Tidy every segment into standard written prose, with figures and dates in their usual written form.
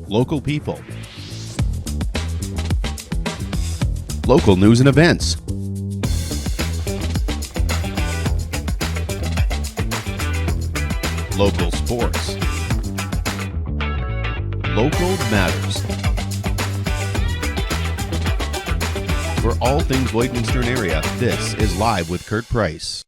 local people, local news and events, local sports, local matters. For all things Lloydminster area, this is Live with Kurt Price.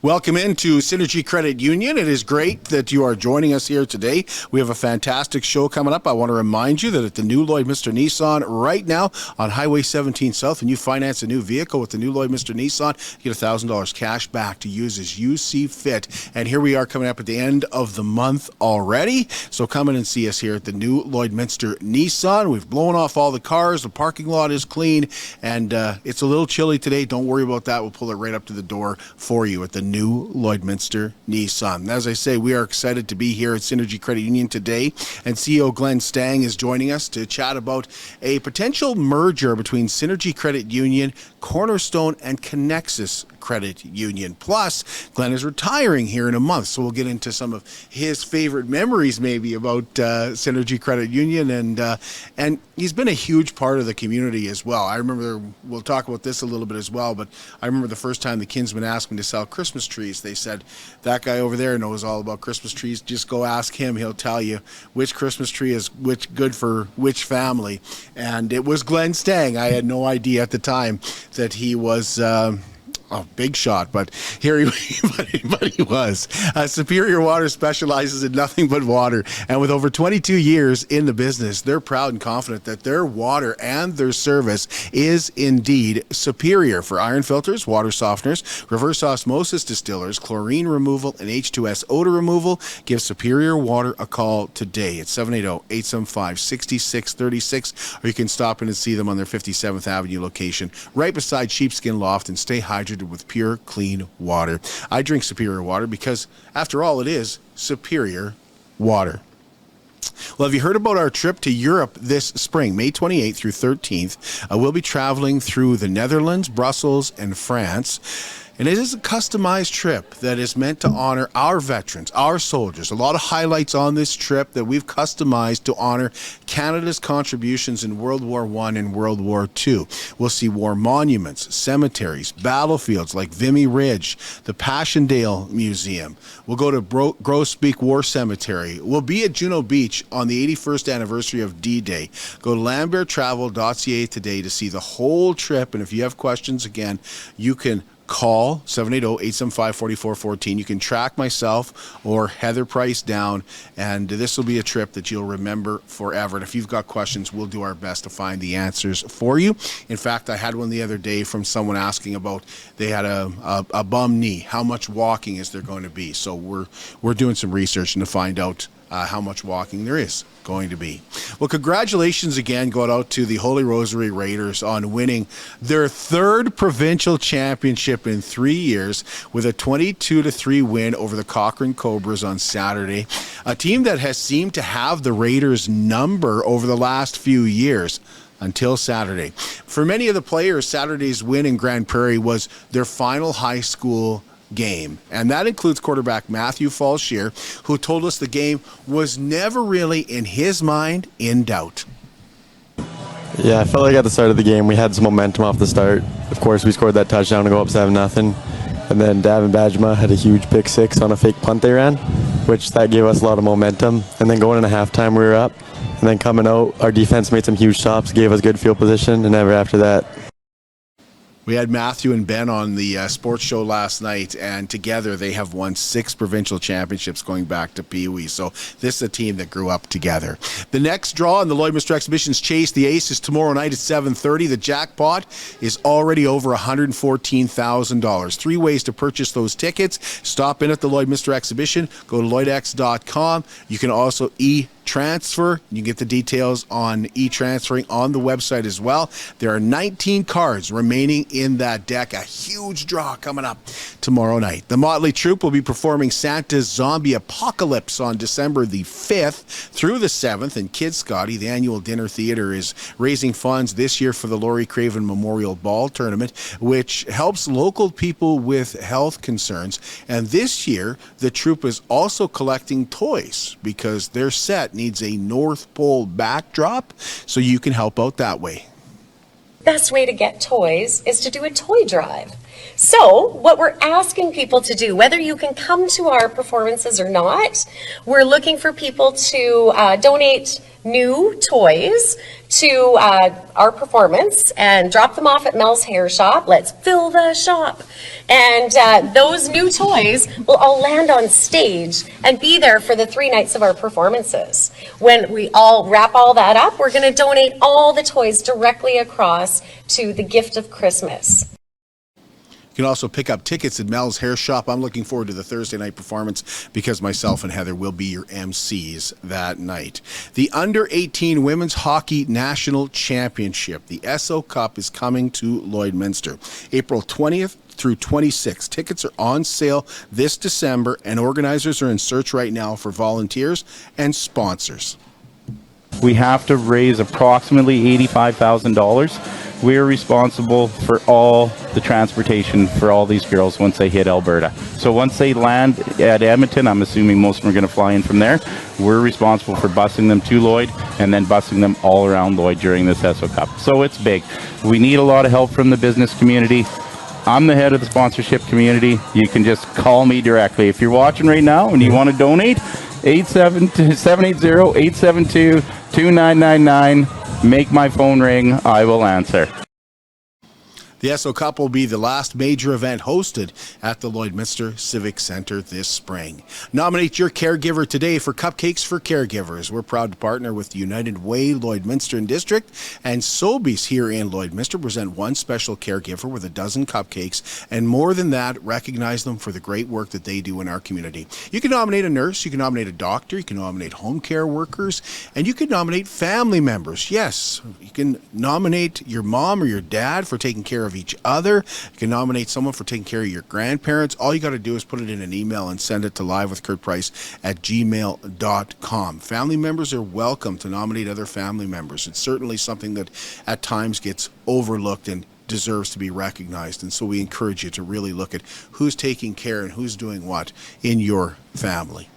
Welcome into Synergy Credit Union. It is great that you are joining us here today. We have a fantastic show coming up. I want to remind you that at the new Lloydminster Nissan right now on Highway 17 South, when you finance a new vehicle with the new Lloydminster Nissan, you get $1,000 cash back to use as you see fit. And here we are coming up at the end of the month already. So come in and see us here at the new Lloydminster Nissan. We've blown off all the cars. The parking lot is clean. And it's a little chilly today. Don't worry about that. We'll pull it right up to the door for you at the new Lloydminster Nissan. As I say, we are excited to be here at Synergy Credit Union today, and CEO Glenn Stang is joining us to chat about a potential merger between Synergy Credit Union, Cornerstone, and Conexus Credit Union. Plus, Glenn is retiring here in a month, so we'll get into some of his favorite memories maybe about Synergy Credit Union, and he's been a huge part of the community as well. I remember, we'll talk about this a little bit as well, but I remember the first time the Kinsmen asked me to sell Christmas trees. They said, that guy over there knows all about Christmas trees. Just go ask him. He'll tell you which Christmas tree is good for which family. And it was Glenn Stang. I had no idea at the time that he was a big shot, but here he was. Superior Water specializes in nothing but water, and with over 22 years in the business, they're proud and confident that their water and their service is indeed superior. For iron filters, water softeners, reverse osmosis distillers, chlorine removal, and H2S odor removal, give Superior Water a call today. It's 780-875-6636, or you can stop in and see them on their 57th Avenue location, right beside Sheepskin Loft, and stay hydrated with pure, clean water. I drink Superior Water because, after all, it is superior water. Well, have you heard about our trip to Europe this spring, May 28th through 13th? We'll be traveling through the Netherlands, Brussels, and France. And it is a customized trip that is meant to honor our veterans, our soldiers. A lot of highlights on this trip that we've customized to honor Canada's contributions in World War I and World War II. We'll see war monuments, cemeteries, battlefields like Vimy Ridge, the Passchendaele Museum. We'll go to Grosbeek War Cemetery. We'll be at Juno Beach on the 81st anniversary of D-Day. Go to lamberttravel.ca today to see the whole trip. And if you have questions, again, you can call 780-875-4414. You can track myself or Heather Price down, and this will be a trip that you'll remember forever. And if you've got questions, we'll do our best to find the answers for you. In fact, I had one the other day from someone asking about, they had a bum knee. How much walking is there going to be? So we're doing some research to find out how much walking there is going to be. Well, congratulations again go out to the Holy Rosary Raiders on winning their third provincial championship in 3 years with a 22-3 win over the Cochrane Cobras on Saturday. A team that has seemed to have the Raiders' number over the last few years until Saturday. For many of the players, Saturday's win in Grand Prairie was their final high school game, and that includes quarterback Matthew Falshear, who told us the game was never really, in his mind, in doubt. Yeah, I felt like at the start of the game we had some momentum off the start. Of course, we scored that touchdown to go up 7-0, and then Davin Bajma had a huge pick six on a fake punt they ran, which that gave us a lot of momentum. And then going into halftime, we were up, and then coming out, our defense made some huge stops, gave us good field position, and ever after that. We had Matthew and Ben on the sports show last night, and together they have won 6 provincial championships going back to Pee Wee. So this is a team that grew up together. The next draw in the Lloydminster Exhibition's Chase the Ace is tomorrow night at 7:30. The jackpot is already over $114,000. 3 ways to purchase those tickets. Stop in at the Lloydminster Exhibition. Go to lloydx.com. You can also transfer. You can get the details on e-transferring on the website as well. There are 19 cards remaining in that deck. A huge draw coming up tomorrow night. The Motley Troupe will be performing Santa's Zombie Apocalypse on December the 5th through the 7th in Kid Scotty. The annual dinner theater is raising funds this year for the Laurie Craven Memorial Ball Tournament, which helps local people with health concerns. And this year, the troupe is also collecting toys because their set needs a North Pole backdrop, so you can help out that way. Best way to get toys is to do a toy drive. So what we're asking people to do, whether you can come to our performances or not, we're looking for people to donate new toys to our performance and drop them off at Mel's Hair Shop. Let's fill the shop. And those new toys will all land on stage and be there for the 3 nights of our performances. When we all wrap all that up, we're going to donate all the toys directly across to the gift of Christmas. You can also pick up tickets at Mel's Hair Shop. I'm looking forward to the Thursday night performance because myself and Heather will be your MCs that night. The Under-18 Women's Hockey National Championship, the SO Cup, is coming to Lloydminster April 20th through 26th. Tickets are on sale this December, and organizers are in search right now for volunteers and sponsors. We have to raise approximately $85,000. We are responsible for all the transportation for all these girls once they hit Alberta. So once they land at Edmonton, I'm assuming most of them are going to fly in from there, we're responsible for busing them to Lloyd and then busing them all around Lloyd during this ESO Cup. So it's big. We need a lot of help from the business community. I'm the head of the sponsorship community. You can just call me directly. If you're watching right now and you want to donate, 780-872-2999. Make my phone ring. I will answer. The ESO Cup will be the last major event hosted at the Lloydminster Civic Centre this spring. Nominate your caregiver today for Cupcakes for Caregivers. We're proud to partner with United Way, Lloydminster and District, and Sobeys here in Lloydminster present one special caregiver with a dozen cupcakes, and more than that, recognize them for the great work that they do in our community. You can nominate a nurse, you can nominate a doctor, you can nominate home care workers, and you can nominate family members. Yes, you can nominate your mom or your dad for taking care of each other. You can nominate someone for taking care of your grandparents. All you got to do is put it in an email and send it to livewithkurtprice@gmail.com. Family members are welcome to nominate other family members. It's certainly something that at times gets overlooked and deserves to be recognized. And so we encourage you to really look at who's taking care and who's doing what in your family.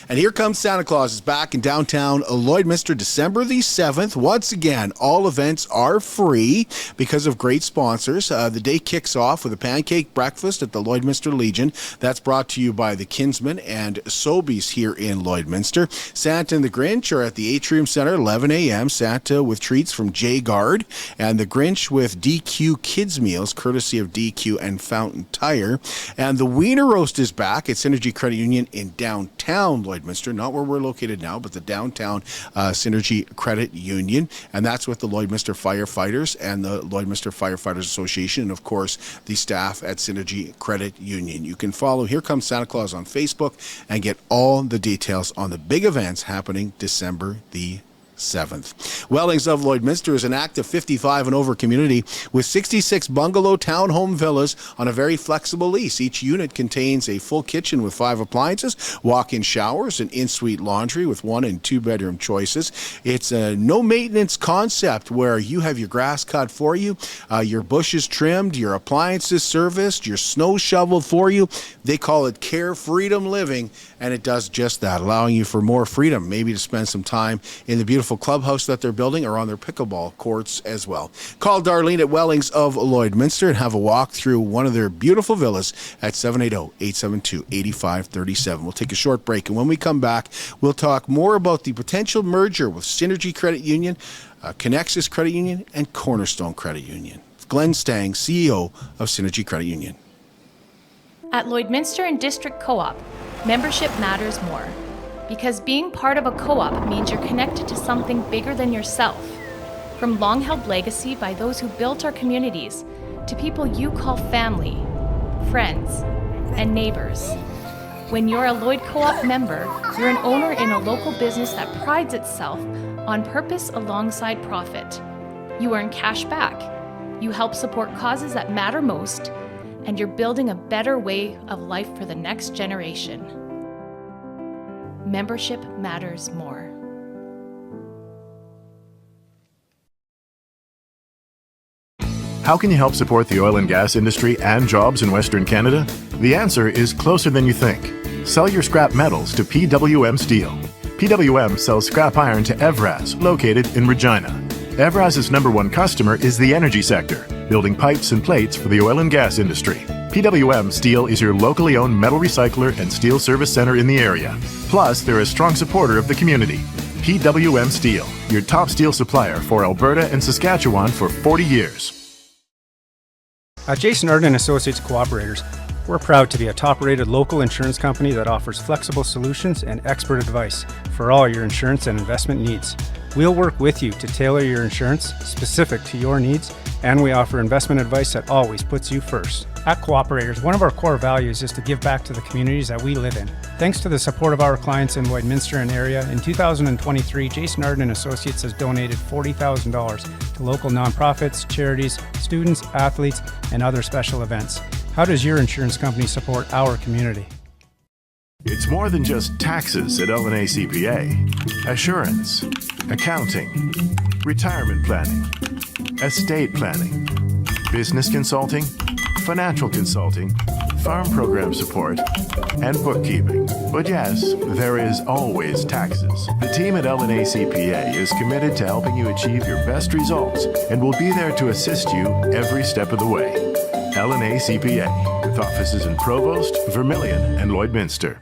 And here comes Santa Claus is back in downtown Lloydminster December the 7th. Once again, all events are free because of great sponsors. The day kicks off with a pancake breakfast at the Lloydminster Legion. That's brought to you by the Kinsman and Sobeys here in Lloydminster. Santa and the Grinch are at the Atrium Center, 11 a.m. Santa with treats from J Guard, and the Grinch with DQ Kids Meals, courtesy of DQ and Fountain Tire. And the Wiener Roast is back at Synergy Credit Union in downtown Lloydminster, not where we're located now, but the downtown Synergy Credit Union, and that's with the Lloydminster Firefighters and the Lloydminster Firefighters Association, and of course the staff at Synergy Credit Union. You can follow Here Comes Santa Claus on Facebook and get all the details on the big events happening December the 7th. Wellings of Lloydminster is an active 55 and over community with 66 bungalow townhome villas on a very flexible lease. Each unit contains a full kitchen with 5 appliances, walk-in showers, and in-suite laundry with 1 and 2 bedroom choices. It's a no maintenance concept where you have your grass cut for you, your bushes trimmed, your appliances serviced, your snow shoveled for you. They call it Care Freedom Living, and it does just that, allowing you for more freedom, maybe to spend some time in the beautiful clubhouse that they're building or on their pickleball courts as well. Call Darlene at Wellings of Lloydminster and have a walk through one of their beautiful villas at 780-872-8537. We'll take a short break, and when we come back, we'll talk more about the potential merger with Synergy Credit Union, Conexus Credit Union, and Cornerstone Credit Union. Glenn Stang, CEO of Synergy Credit Union. At Lloydminster and District Co-op, membership matters more. Because being part of a co-op means you're connected to something bigger than yourself. From long-held legacy by those who built our communities, to people you call family, friends, and neighbors. When you're a Lloyd Co-op member, you're an owner in a local business that prides itself on purpose alongside profit. You earn cash back, you help support causes that matter most, and you're building a better way of life for the next generation. Membership matters more. How can you help support the oil and gas industry and jobs in Western Canada? The answer is closer than you think. Sell your scrap metals to PWM Steel. PWM sells scrap iron to Evraz, located in Regina. Evraz's #1 customer is the energy sector, building pipes and plates for the oil and gas industry. PWM Steel is your locally owned metal recycler and steel service center in the area. Plus, they're a strong supporter of the community. PWM Steel, your top steel supplier for Alberta and Saskatchewan for 40 years. At Jason Arden Associates Cooperators, we're proud to be a top-rated local insurance company that offers flexible solutions and expert advice for all your insurance and investment needs. We'll work with you to tailor your insurance specific to your needs, and we offer investment advice that always puts you first. At Cooperators, one of our core values is to give back to the communities that we live in. Thanks to the support of our clients in Lloydminster and area, in 2023, Jason Arden Associates has donated $40,000 to local nonprofits, charities, students, athletes, and other special events. How does your insurance company support our community? It's more than just taxes at L&A CPA. Assurance, accounting, retirement planning, estate planning, business consulting, financial consulting, farm program support, and bookkeeping. But yes, there is always taxes. The team at L&A CPA is committed to helping you achieve your best results and will be there to assist you every step of the way. L&A CPA, with offices in Provost, Vermilion, and Lloydminster.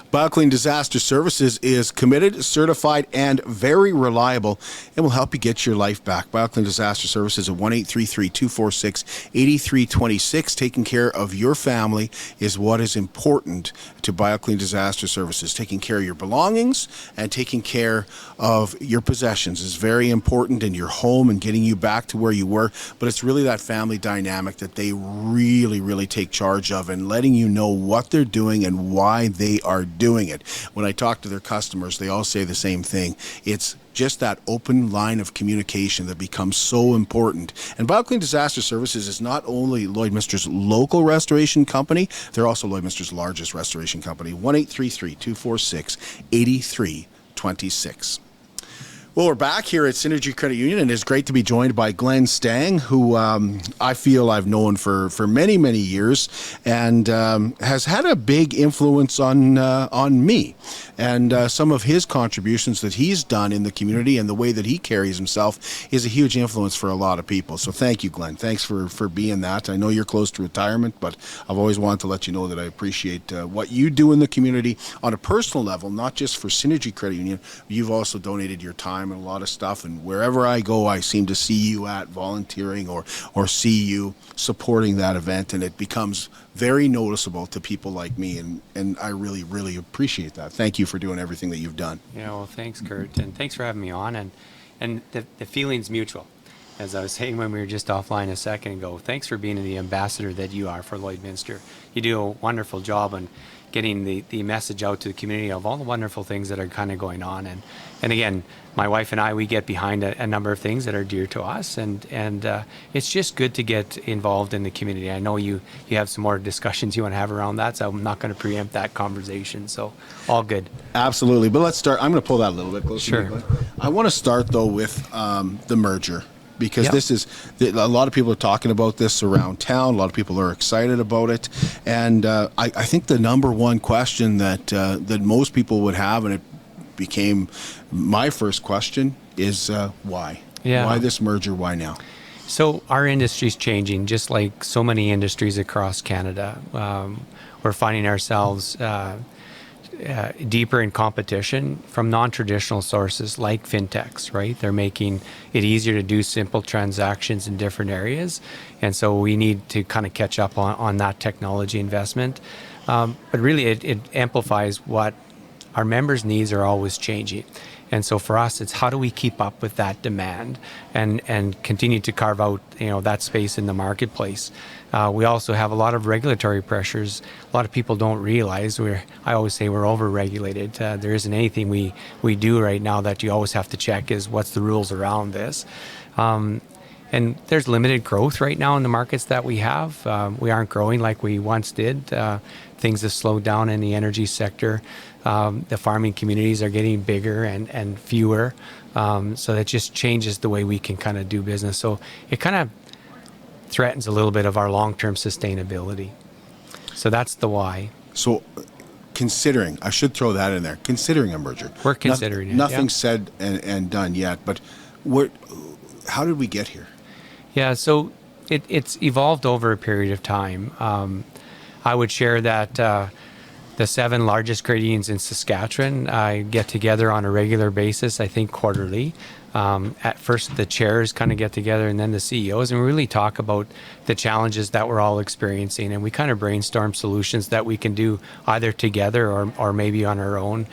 BioClean Disaster Services is committed, certified, and very reliable and will help you get your life back. BioClean Disaster Services at 1-833-246-8326. Taking care of your family is what is important to BioClean Disaster Services. Taking care of your belongings and taking care of your possessions is very important in your home and getting you back to where you were. But it's really that family dynamic that they really, really take charge of and letting you know what they're doing and why they are doing it. When I talk to their customers, they all say the same thing. It's just that open line of communication that becomes so important. And BioClean Disaster Services is not only Lloydminster's local restoration company, they're also Lloydminster's largest restoration company. 1-833-246-8326. Well, we're back here at Synergy Credit Union, and it's great to be joined by Glenn Stang, who I feel I've known for many, many years, and has had a big influence on me. And some of his contributions that he's done in the community and the way that he carries himself is a huge influence for a lot of people. So thank you, Glenn. Thanks for being that. I know you're close to retirement, but I've always wanted to let you know that I appreciate what you do in the community on a personal level, not just for Synergy Credit Union. You've also donated your time and a lot of stuff, and wherever I go, I seem to see you at volunteering or see you supporting that event, and it becomes very noticeable to people like me, and I really, really appreciate that. Thank you for doing everything that you've done. Yeah, well, thanks, Kurt, and thanks for having me on, and the feeling's mutual. As I was saying when we were just offline a second ago, thanks for being the ambassador that you are for Lloydminster. You do a wonderful job on getting the message out to the community of all the wonderful things that are kind of going on. And again, my wife and I, we get behind a number of things that are dear to us, and it's just good to get involved in the community. I know you have some more discussions you want to have around that, so I'm not going to preempt that conversation. So all good. Absolutely. But let's start. I'm going to pull that a little bit closer. Sure. I want to start, though, with the merger. Because Yep. this is, a lot of people are talking about this around town. A lot of people are excited about it. And I think the number one question that most people would have, and it became my first question, is why? Yeah. Why this merger? Why now? So our industry's changing, just like so many industries across Canada. We're finding ourselves deeper in competition from non-traditional sources like fintechs, right? They're making it easier to do simple transactions in different areas. And so we need to kind of catch up on that technology investment. But really, it amplifies what our members' needs are always changing. And so for us, it's how do we keep up with that demand and continue to carve out, that space in the marketplace. We also have a lot of regulatory pressures. A lot of people don't realize I always say we're over-regulated. There isn't anything we do right now that you always have to check is what's the rules around this. And there's limited growth right now in the markets that we have. We aren't growing like we once did. Things have slowed down in the energy sector. The farming communities are getting bigger and fewer. So that just changes the way we can kind of do business. So it kind of threatens a little bit of our long-term sustainability. So that's the why. So considering, I should throw that in there, considering a merger. We're considering it. Nothing's said and done yet, but how did we get here? Yeah, so it's evolved over a period of time. I would share that the 7 largest credit unions in Saskatchewan get together on a regular basis, I think quarterly. At first, the chairs kind of get together and then the CEOs, and we really talk about the challenges that we're all experiencing. And we kind of brainstorm solutions that we can do either together or maybe on our own,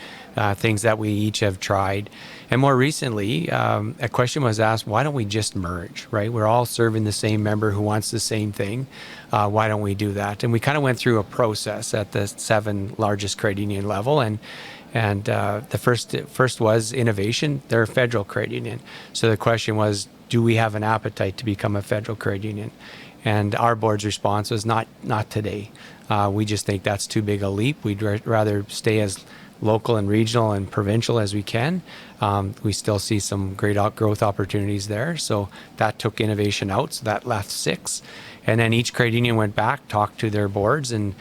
things that we each have tried. And more recently, a question was asked, why don't we just merge, right? We're all serving the same member who wants the same thing. Why don't we do that? And we kind of went through a process at the 7 largest credit union level. And the first was innovation. They're a federal credit union. So the question was, do we have an appetite to become a federal credit union? And our board's response was not today. We just think that's too big a leap. We'd rather stay as local and regional and provincial as we can. We still see some great growth opportunities there. So that took innovation out. So that left 6. And then each credit union went back, talked to their boards, and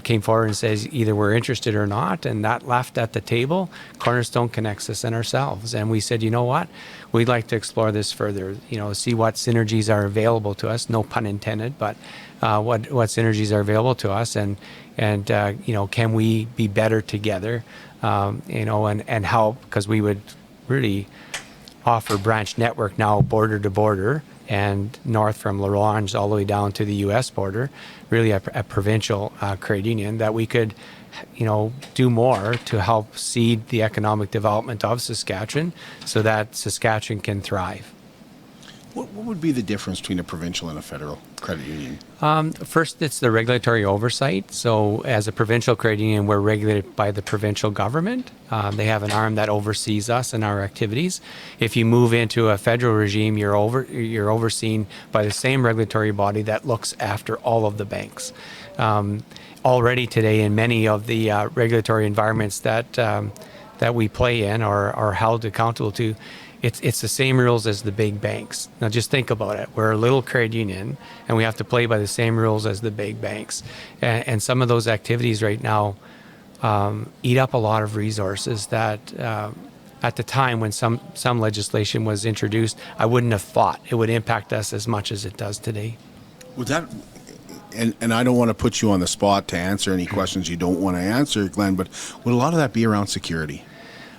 came forward and says either we're interested or not. And that left at the table Cornerstone, Conexus, and ourselves. And we said, you know what? We'd like to explore this further, see what synergies are available to us, no pun intended, but what synergies are available to us, and can we be better together, and help, because we would really offer branch network now border to border and north from La Ronge all the way down to the U.S. border, really a provincial credit union that we could, do more to help seed the economic development of Saskatchewan so that Saskatchewan can thrive. What would be the difference between a provincial and a federal credit union? First, it's the regulatory oversight. So as a provincial credit union, we're regulated by the provincial government. They have an arm that oversees us and our activities. If you move into a federal regime, you're overseen by the same regulatory body that looks after all of the banks. Already today, in many of the regulatory environments that we play in or are held accountable to, it's the same rules as the big banks. Now just think about it. We're a little credit union and we have to play by the same rules as the big banks. And some of those activities right now eat up a lot of resources that at the time when some legislation was introduced, I wouldn't have thought it would impact us as much as it does today. Would that, and I don't want to put you on the spot to answer any questions you don't want to answer, Glenn, but would a lot of that be around security?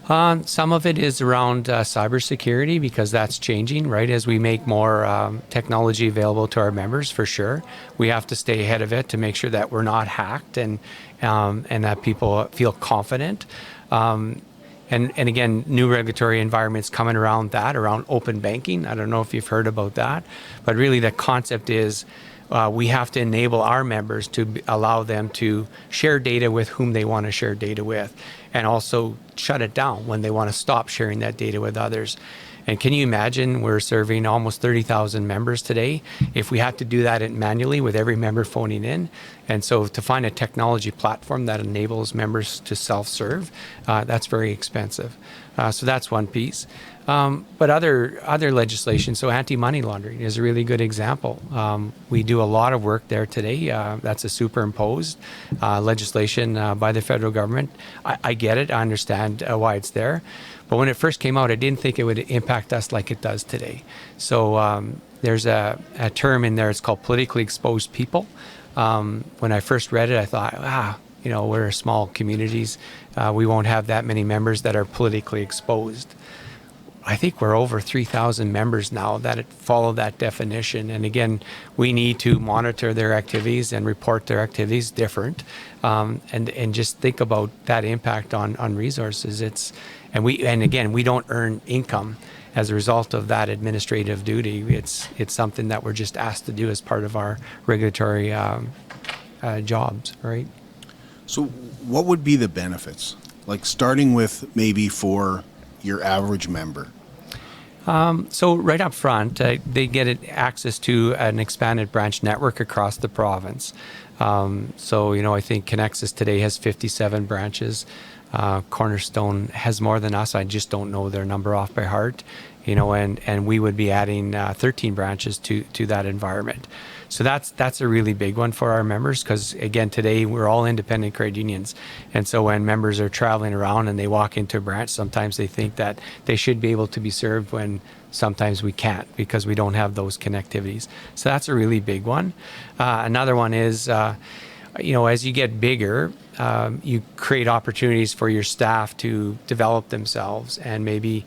Some of it is around cybersecurity, because that's changing, right? As we make more technology available to our members, for sure, we have to stay ahead of it to make sure that we're not hacked and that people feel confident. And again, new regulatory environments coming around that, around open banking. I don't know if you've heard about that, but really the concept is we have to enable our members to allow them to share data with whom they want to share data with, and also shut it down when they want to stop sharing that data with others. And can you imagine, we're serving almost 30,000 members today. If we had to do that manually with every member phoning in, and so to find a technology platform that enables members to self-serve, that's very expensive. So that's one piece. But other legislation, so anti-money laundering is a really good example. We do a lot of work there today. That's a superimposed legislation by the federal government. I get it. I understand why it's there. But when it first came out, I didn't think it would impact us like it does today. So there's a term in there. It's called politically exposed people. When I first read it, I thought, we're small communities. We won't have that many members that are politically exposed. I think we're over 3,000 members now that follow that definition. And again, we need to monitor their activities and report their activities different, and just think about that impact on resources. And again, we don't earn income as a result of that administrative duty. It's something that we're just asked to do as part of our regulatory jobs, right? So what would be the benefits? Like starting with maybe for your average member? So right up front, they get access to an expanded branch network across the province. So, I think Conexus today has 57 branches. Cornerstone has more than us. I just don't know their number off by heart. And we would be adding 13 branches to that environment. So that's a really big one for our members, because again, today we're all independent credit unions. And so when members are traveling around and they walk into a branch, sometimes they think that they should be able to be served when sometimes we can't, because we don't have those connectivities. So that's a really big one. Another one is, as you get bigger, you create opportunities for your staff to develop themselves, and maybe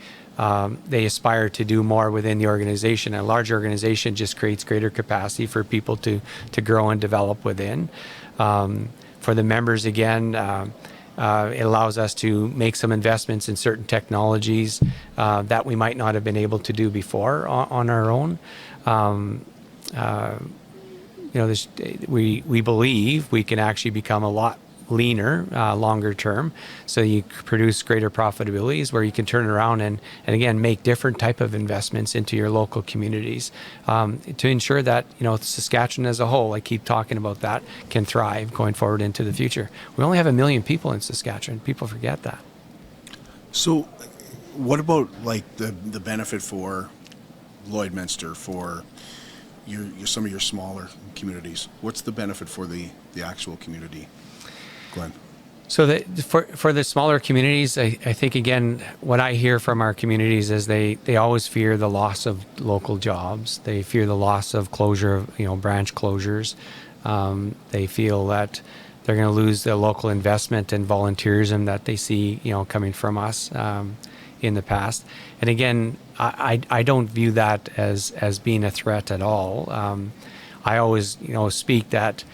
they aspire to do more within the organization. A large organization just creates greater capacity for people to grow and develop within. For the members, again, it allows us to make some investments in certain technologies that we might not have been able to do before on our own. We believe we can actually become a lot leaner longer term, so you produce greater profitabilities where you can turn around and again make different type of investments into your local communities to ensure that Saskatchewan as a whole, I keep talking about that, can thrive going forward into the future. We only have 1 million people in Saskatchewan. People forget that. So what about like the benefit for Lloydminster, for some of your smaller communities? What's the benefit for the actual community, Glenn? So for the smaller communities, I think, again, what I hear from our communities is they always fear the loss of local jobs. They fear the loss of closure, branch closures. They feel that they're going to lose the local investment and volunteerism that they see, coming from us in the past. And again, I don't view that as being a threat at all. I always, speak that,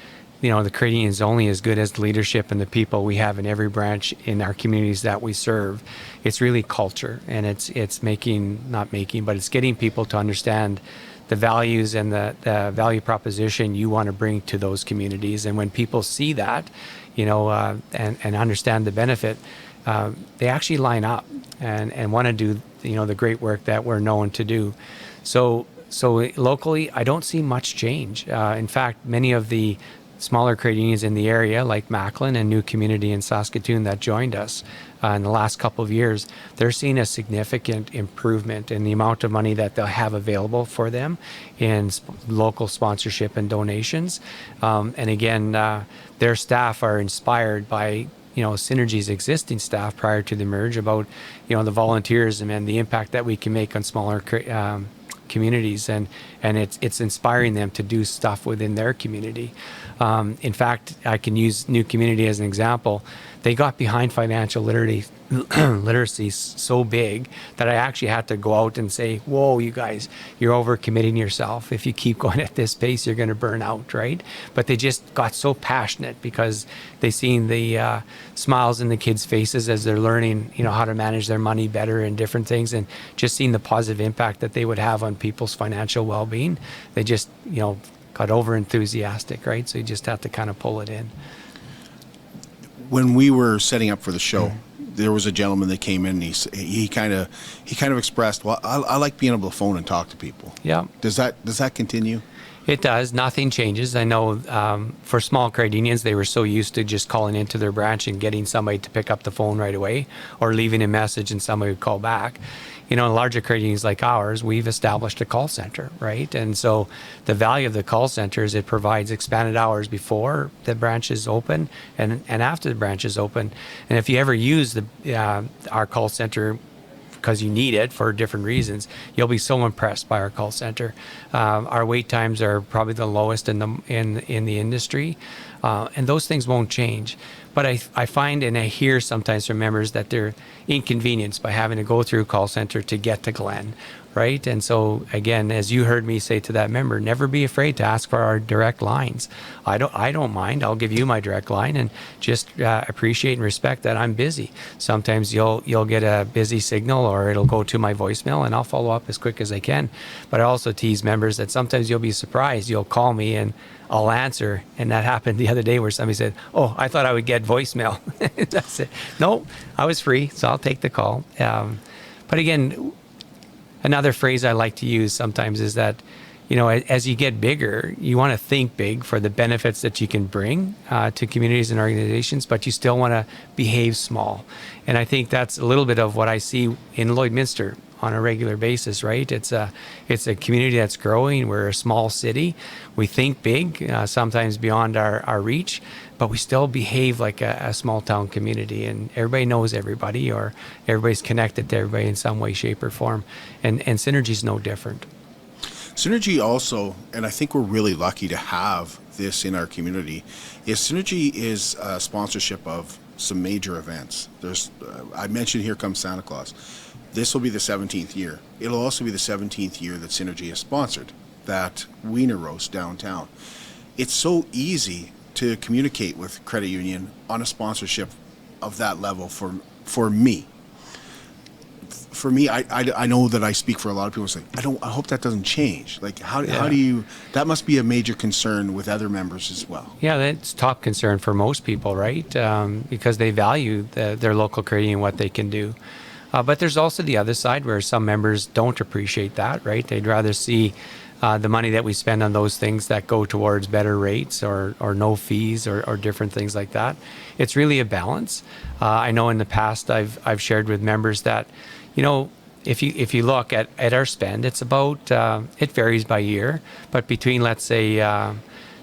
the credit union is only as good as the leadership and the people we have in every branch in our communities that we serve. It's really culture, and it's getting people to understand the values and the value proposition you want to bring to those communities. And when people see that, and understand the benefit, they actually line up and want to do, the great work that we're known to do. So locally, I don't see much change. In fact, many of the smaller credit unions in the area, like Macklin and New Community in Saskatoon that joined us in the last couple of years, they're seeing a significant improvement in the amount of money that they'll have available for them in local sponsorship and donations. And again, their staff are inspired by Synergy's existing staff prior to the merge about the volunteerism and the impact that we can make on smaller communities, and it's inspiring them to do stuff within their community. In fact, I can use New Community as an example. They got behind financial literacy so big that I actually had to go out and say, whoa, you guys, you're overcommitting yourself. If you keep going at this pace, you're going to burn out, right? But they just got so passionate because they seen the smiles in the kids' faces as they're learning, how to manage their money better and different things, and just seeing the positive impact that they would have on people's financial well-being. They just, got over enthusiastic, right? So you just have to kind of pull it in. When we were setting up for the show, there was a gentleman that came in. And he kind of expressed, well, I like being able to phone and talk to people. Yeah. Does that continue? It does. Nothing changes. I know for small credit unions, they were so used to just calling into their branch and getting somebody to pick up the phone right away, or leaving a message and somebody would call back. In larger credit unions like ours, we've established a call center, right? And so the value of the call center is it provides expanded hours before the branch is open and after the branch is open. And if you ever use our call center because you need it for different reasons, you'll be so impressed by our call center. Our wait times are probably the lowest in the industry, and those things won't change. But I find and I hear sometimes from members that they're inconvenienced by having to go through a call center to get to Glen, right? And so again, as you heard me say to that member, never be afraid to ask for our direct lines. I don't mind. I'll give you my direct line, and just appreciate and respect that I'm busy. Sometimes you'll get a busy signal, or it'll go to my voicemail, and I'll follow up as quick as I can. But I also tease members that sometimes you'll be surprised. You'll call me and I'll answer, and that happened the other day where somebody said, "Oh, I thought I would get voicemail." That's it. No, I was free, so I'll take the call. But again, another phrase I like to use sometimes is that, you know, as you get bigger, you want to think big for the benefits that you can bring to communities and organizations, but you still want to behave small. And I think that's a little bit of what I see in Lloydminster on a regular basis, right? It's a community that's growing. We're a small city. We think big, sometimes beyond our reach, but we still behave like a small town community, and everybody knows everybody, or everybody's connected to everybody in some way, shape, or form. And Synergy's no different. Synergy also, and I think we're really lucky to have this in our community, is Synergy is a sponsorship of some major events. There's, I mentioned Here Comes Santa Claus. This will be the 17th year. It'll also be the 17th year that Synergy has sponsored that Wiener Roast downtown. It's so easy to communicate with credit union on a sponsorship of that level for me. For me, I know that I speak for a lot of people. Say, I hope that doesn't change. Like, how do you? That must be a major concern with other members as well. Yeah, that's top concern for most people, right? Because they value their local credit union, what they can do. But there's also the other side where some members don't appreciate that, right? They'd rather see the money that we spend on those things that go towards better rates or no fees or different things like that. It's really a balance. I know in the past I've shared with members that, you know, if you look at our spend, it's about, it varies by year, but between, let's say,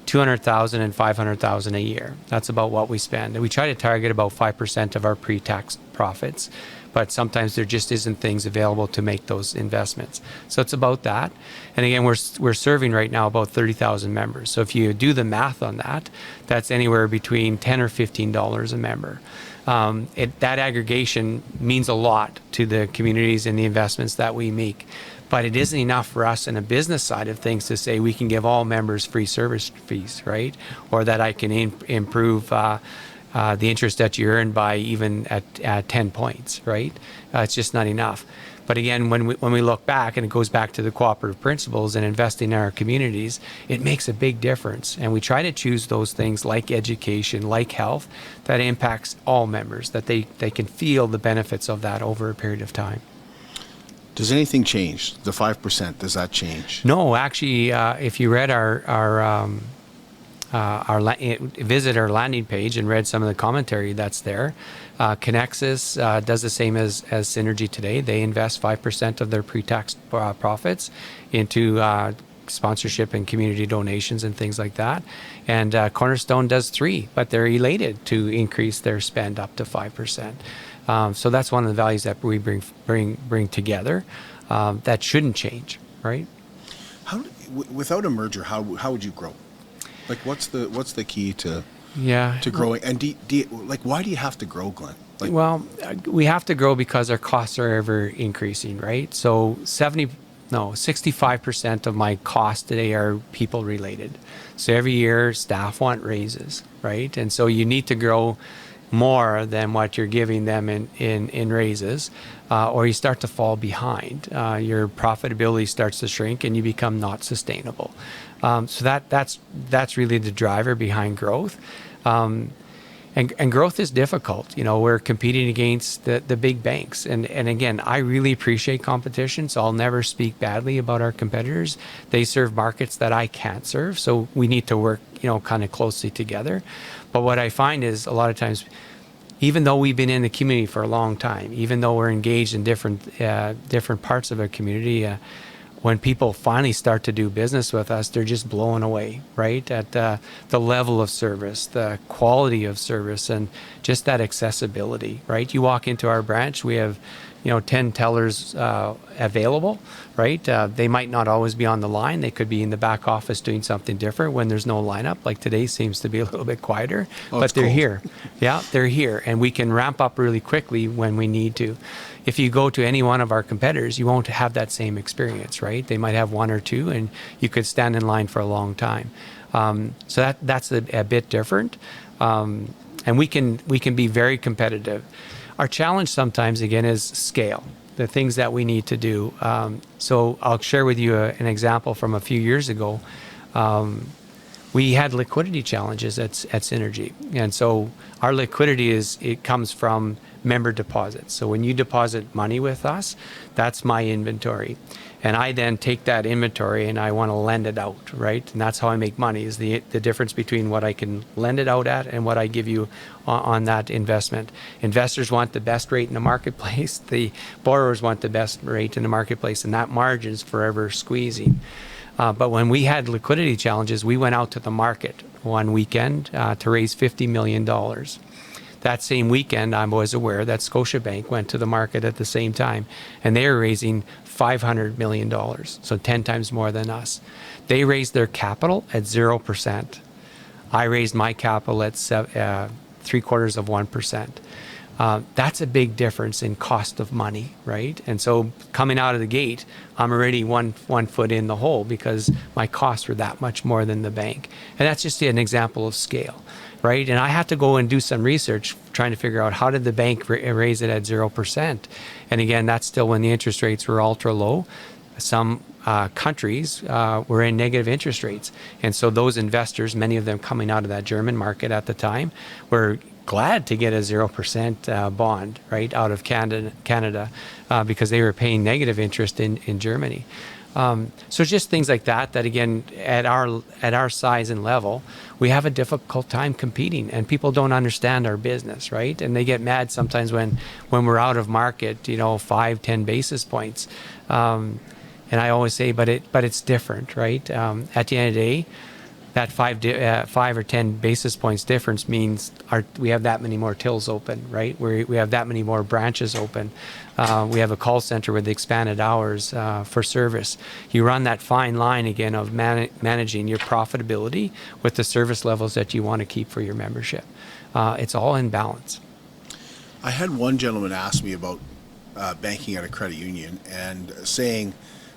200,000 and 500,000 a year. That's about what we spend. And we try to target about 5% of our pre-tax profits, but sometimes there just isn't things available to make those investments. So it's about that. And again, we're serving right now about 30,000 members. So if you do the math on that, that's anywhere between $10 or $15 a member. That aggregation means a lot to the communities and the investments that we make. But it isn't enough for us in a business side of things to say we can give all members free service fees, right? Or that I can improve the interest that you earn by even at 10 points, right? It's just not enough. But again, when we look back, and it goes back to the cooperative principles and investing in our communities, it makes a big difference. And we try to choose those things like education, like health, that impacts all members, that they can feel the benefits of that over a period of time. Does anything change? The 5%, does that change? No, actually, if you read visit our landing page and read some of the commentary that's there, Conexus does the same as Synergy today. They invest 5% of their pre-tax profits into sponsorship and community donations and things like that. And Cornerstone does 3%, but they're elated to increase their spend up to 5%. So that's one of the values that we bring together that shouldn't change, right? Without a merger, how would you grow? Like, what's the key to growing? And why do you have to grow, Glenn? Well, we have to grow because our costs are ever increasing, right? So 65% of my costs today are people related. So every year staff want raises, right? And so you need to grow more than what you're giving them in raises, or you start to fall behind. Your profitability starts to shrink and you become not sustainable. So that's really the driver behind growth. And growth is difficult. You know, we're competing against the big banks. And again, I really appreciate competition, so I'll never speak badly about our competitors. They serve markets that I can't serve, so we need to work, kind of closely together. But what I find is a lot of times, even though we've been in the community for a long time, even though we're engaged in different parts of our community, when people finally start to do business with us, they're just blown away, right? At the level of service, the quality of service, and just that accessibility, right? You walk into our branch, we have 10 tellers available, right? They might not always be on the line. They could be in the back office doing something different when there's no lineup. Like today seems to be a little bit quieter, but they're here. Yeah, they're here, and we can ramp up really quickly when we need to. If you go to any one of our competitors, you won't have that same experience, right? They might have one or two, and you could stand in line for a long time. So that's a bit different, and we can be very competitive. Our challenge sometimes, again, is scale, the things that we need to do. So I'll share with you an example from a few years ago. We had liquidity challenges at Synergy. And so our liquidity comes from member deposits. So when you deposit money with us, that's my inventory. And I then take that inventory and I want to lend it out, right? And that's how I make money, is the difference between what I can lend it out at and what I give you on that investment. Investors want the best rate in the marketplace. The borrowers want the best rate in the marketplace, and that margin's forever squeezing. But when we had liquidity challenges, we went out to the market one weekend to raise $50 million. That same weekend, I was aware that Scotiabank went to the market at the same time, and they were raising $500 million, so 10 times more than us. They raised their capital at 0%. I raised my capital at 0.75%. That's a big difference in cost of money, right? And so coming out of the gate, I'm already one foot in the hole because my costs were that much more than the bank. And that's just an example of scale, right? And I had to go and do some research trying to figure out how did the bank raise it at 0%. And again, that's still when the interest rates were ultra low. Some countries were in negative interest rates. And so those investors, many of them coming out of that German market at the time, were glad to get a 0% bond, right, out of Canada because they were paying negative interest in Germany. So just things like that again, at our size and level, we have a difficult time competing, and people don't understand our business, right? And they get mad sometimes when we're out of market, 5-10 basis points. And I always say, but it's different, right? At the end of the day, that 5 or 10 basis points difference means we have that many more tills open, right? We have that many more branches open. We have a call center with expanded hours for service. You run that fine line again of managing your profitability with the service levels that you want to keep for your membership. It's all in balance. I had one gentleman ask me about banking at a credit union and saying,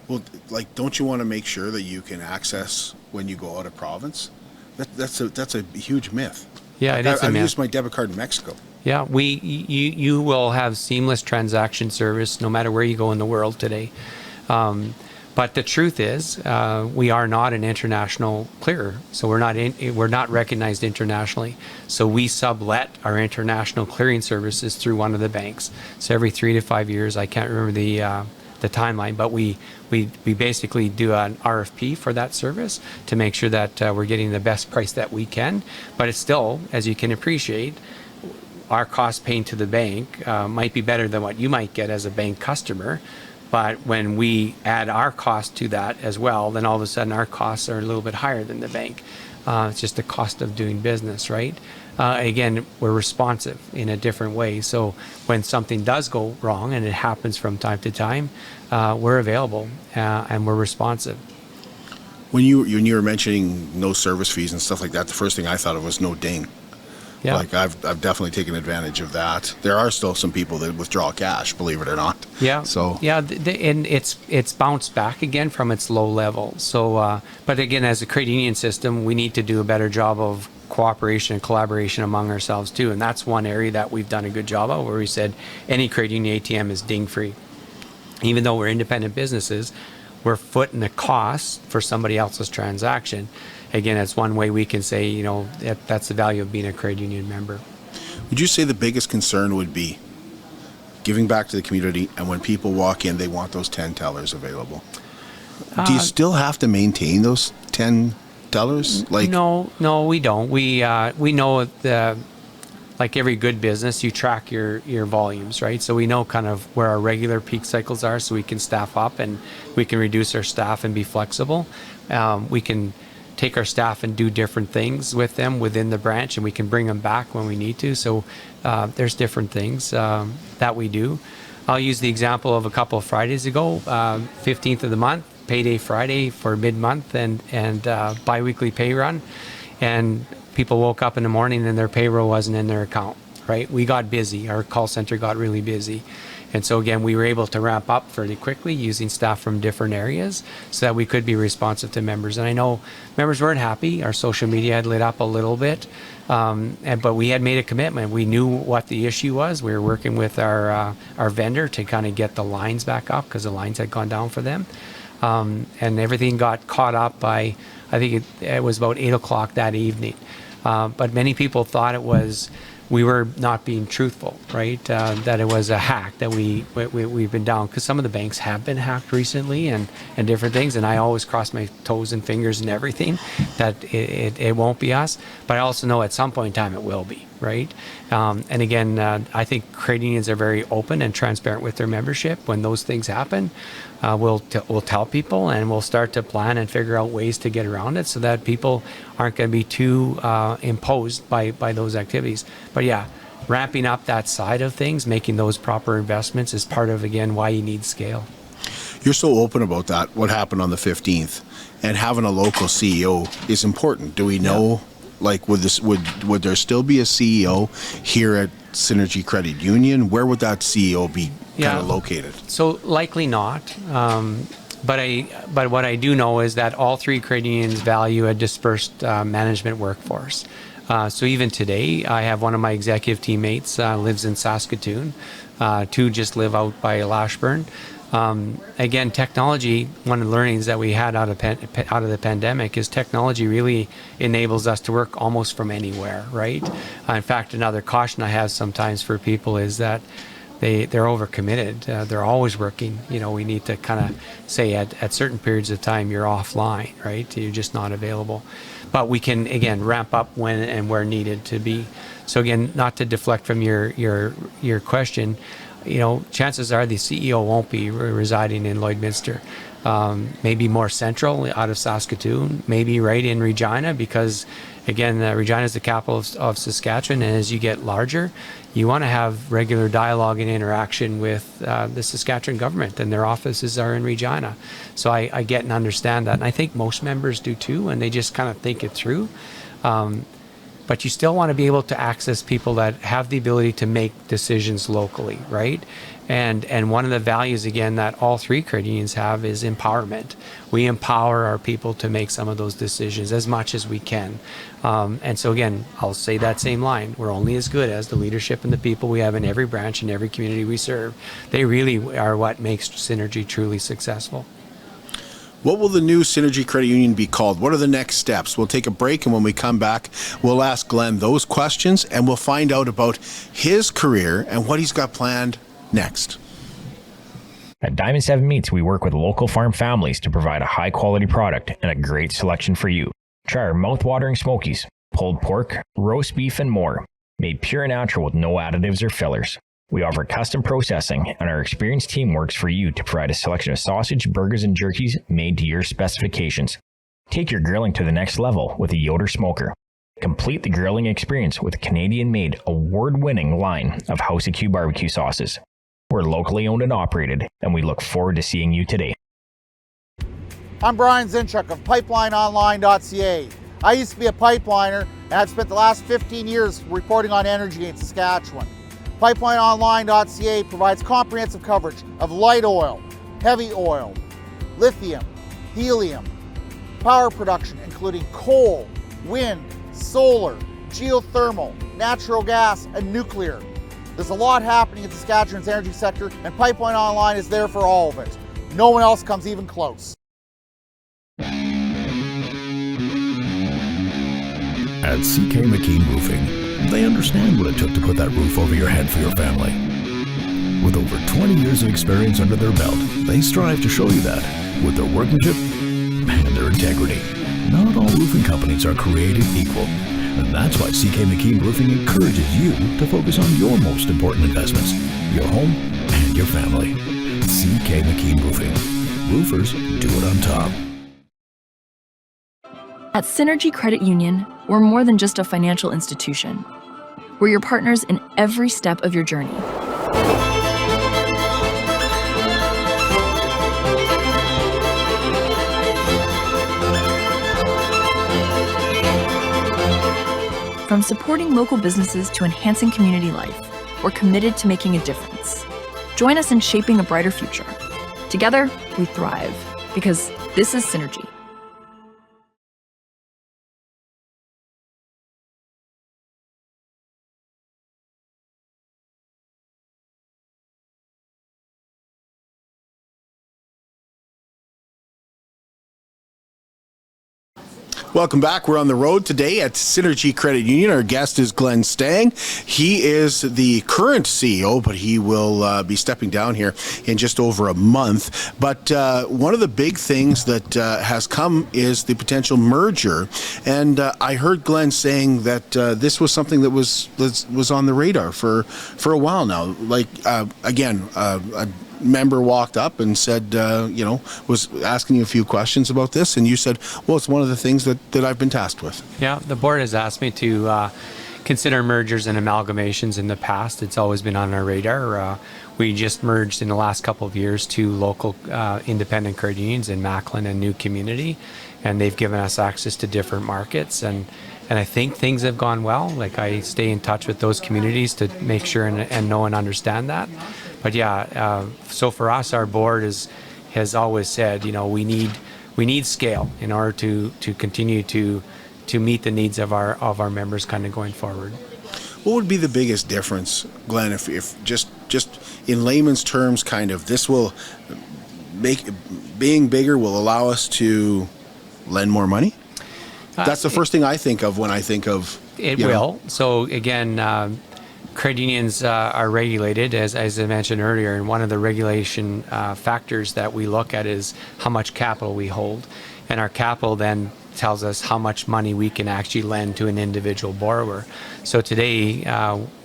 well, like, don't you want to make sure that you can access when you go out of province? That's a huge myth. Yeah, it is a myth. I've used my debit card in Mexico. Yeah, you will have seamless transaction service no matter where you go in the world today. But the truth is, we are not an international clearer, so we're not recognized internationally. So we sublet our international clearing services through one of the banks. So every 3 to 5 years, I can't remember the timeline, but we basically do an RFP for that service to make sure that we're getting the best price that we can. But it's still, as you can appreciate, our cost paying to the bank might be better than what you might get as a bank customer. But when we add our cost to that as well, then all of a sudden our costs are a little bit higher than the bank. It's just the cost of doing business, right? Again, we're responsive in a different way. So when something does go wrong, and it happens from time to time, we're available and we're responsive. When you were mentioning no service fees and stuff like that, the first thing I thought of was no ding. Yeah. Like I've definitely taken advantage of that. There are still some people that withdraw cash, believe it or not. Yeah. So yeah, and it's bounced back again from its low level. So, but again, as a credit union system, we need to do a better job of cooperation and collaboration among ourselves too. And that's one area that we've done a good job of, where we said any credit union ATM is ding free. Even though we're independent businesses, we're footing the cost for somebody else's transaction. Again, that's one way we can say, that's the value of being a credit union member. Would you say the biggest concern would be giving back to the community, and when people walk in, they want those 10 tellers available? Do you still have to maintain those 10 tellers? No, we don't. We know like every good business, you track your volumes, right? So we know kind of where our regular peak cycles are, so we can staff up and we can reduce our staff and be flexible. We can take our staff and do different things with them within the branch, and we can bring them back when we need to. So there's different things that we do. I'll use the example of a couple of Fridays ago, 15th of the month, payday Friday for mid-month and biweekly pay run, and people woke up in the morning and their payroll wasn't in their account, right? We got busy. Our call center got really busy. And so again, we were able to ramp up fairly quickly using staff from different areas so that we could be responsive to members. And I know members weren't happy. Our social media had lit up a little bit, but we had made a commitment. We knew what the issue was. We were working with our vendor to kind of get the lines back up because the lines had gone down for them. And everything got caught up by, I think it was about 8 o'clock that evening. But many people thought we were not being truthful, right? That it was a hack, that we've been down, because some of the banks have been hacked recently and different things, and I always cross my toes and fingers and everything that it won't be us, but I also know at some point in time it will be, right? And again, I think credit unions are very open and transparent with their membership. When those things happen, we'll tell people, and we'll start to plan and figure out ways to get around it so that people aren't going to be too imposed by those activities. But yeah, ramping up that side of things, making those proper investments is part of, again, why you need scale. You're so open about that, what happened on the 15th, and having a local CEO is important. Do we know, like, would there still be a CEO here at Synergy Credit Union? Where would that CEO be kind of located? So likely not. But what I do know is that all three credit unions value a dispersed management workforce. So even today, I have one of my executive teammates lives in Saskatoon. Two just live out by Lashburn. Again, technology, one of the learnings that we had out of the pandemic is technology really enables us to work almost from anywhere, right? In fact, another caution I have sometimes for people is that they're overcommitted. They're always working. We need to kind of say at certain periods of time you're offline, right? You're just not available. But we can, again, ramp up when and where needed to be. So again, not to deflect from your question, chances are the CEO won't be residing in Lloydminster. Maybe more central out of Saskatoon, maybe right in Regina, because again, Regina is the capital of Saskatchewan, and as you get larger, you want to have regular dialogue and interaction with the Saskatchewan government, and their offices are in Regina. So I get and understand that, and I think most members do too, and they just kind of think it through. But you still want to be able to access people that have the ability to make decisions locally, right? And one of the values, again, that all three credit unions have is empowerment. We empower our people to make some of those decisions as much as we can. And so again, I'll say that same line. We're only as good as the leadership and the people we have in every branch and every community we serve. They really are what makes Synergy truly successful. What will the new Synergy Credit Union be called? What are the next steps? We'll take a break, and when we come back, we'll ask Glenn those questions, and we'll find out about his career and what he's got planned next. At Diamond 7 Meats, we work with local farm families to provide a high-quality product and a great selection for you. Try our mouth-watering smokies, pulled pork, roast beef, and more, made pure and natural with no additives or fillers. We offer custom processing, and our experienced team works for you to provide a selection of sausage, burgers, and jerkies made to your specifications. Take your grilling to the next level with a Yoder smoker. Complete the grilling experience with a Canadian-made, award-winning line of House of Q barbecue sauces. We're locally owned and operated, and we look forward to seeing you today. I'm Brian Zinchuk of PipelineOnline.ca. I used to be a pipeliner, and I've spent the last 15 years reporting on energy in Saskatchewan. PipelineOnline.ca provides comprehensive coverage of light oil, heavy oil, lithium, helium, power production including coal, wind, solar, geothermal, natural gas, and nuclear. There's a lot happening in Saskatchewan's energy sector, and Pipeline Online is there for all of it. No one else comes even close. At CK McKean Roofing, they understand what it took to put that roof over your head for your family. With over 20 years of experience under their belt, they strive to show you that with their workmanship and their integrity. Not all roofing companies are created equal, and that's why CK McKean Roofing encourages you to focus on your most important investments, your home and your family. CK McKean Roofing. Roofers do it on top. At Synergy Credit Union, we're more than just a financial institution. We're your partners in every step of your journey. From supporting local businesses to enhancing community life, we're committed to making a difference. Join us in shaping a brighter future. Together, we thrive, because this is Synergy. Welcome back. We're on the road today at Synergy Credit Union. Our guest is Glenn Stang. He is the current CEO, but he will be stepping down here in just over a month. But one of the big things that has come is the potential merger. And I heard Glenn saying that this was something that was on the radar for a while now. Like, again, a member walked up and said, was asking you a few questions about this, and you said, well, it's one of the things that I've been tasked with. Yeah, the board has asked me to consider mergers and amalgamations in the past. It's always been on our radar. We just merged in the last couple of years 2 local independent credit unions in Macklin and New Community, and they've given us access to different markets, and I think things have gone well. Like, I stay in touch with those communities to make sure and know and understand that. But yeah, so for us, our board has always said, we need scale in order to continue to meet the needs of our members kind of going forward. What would be the biggest difference, Glenn, if just in layman's terms, kind of, this will make, being bigger will allow us to lend more money? That's the first thing I think of when I think of... It will. So again, credit unions are regulated, as I mentioned earlier, and one of the regulation factors that we look at is how much capital we hold. And our capital then tells us how much money we can actually lend to an individual borrower. So today,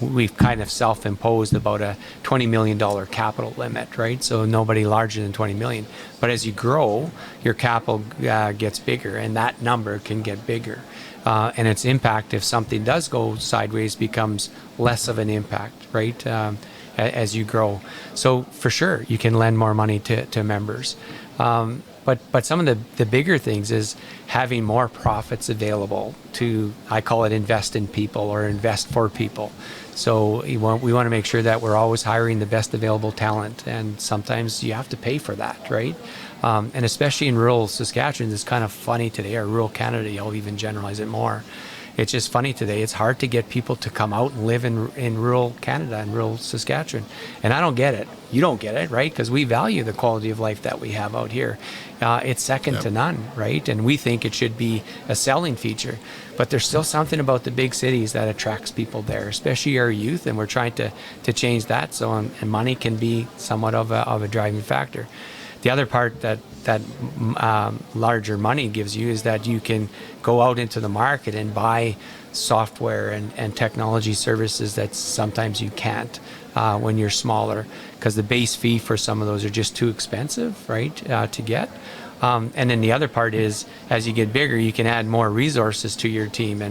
we've kind of self-imposed about a $20 million capital limit, right? So nobody larger than 20 million. But as you grow, your capital gets bigger, and that number can get bigger. And its impact, if something does go sideways, becomes less of an impact, right, as you grow. So for sure, you can lend more money to members. But some of the bigger things is having more profits available to, I call it, invest in people or invest for people. So we want to make sure that we're always hiring the best available talent, and sometimes you have to pay for that, right? And especially in rural Saskatchewan, it's kind of funny today, or rural Canada, I'll even generalize it more. It's just funny today. It's hard to get people to come out and live in rural Canada and rural Saskatchewan. And I don't get it. You don't get it, right? Because we value the quality of life that we have out here. It's second to none, right? And we think it should be a selling feature. But there's still something about the big cities that attracts people there, especially our youth, and we're trying to change that. So, and money can be somewhat of a driving factor. The other part that larger money gives you is that you can go out into the market and buy software and technology services that sometimes you can't when you're smaller, because the base fee for some of those are just too expensive, right, to get. And then the other part is, as you get bigger, you can add more resources to your team.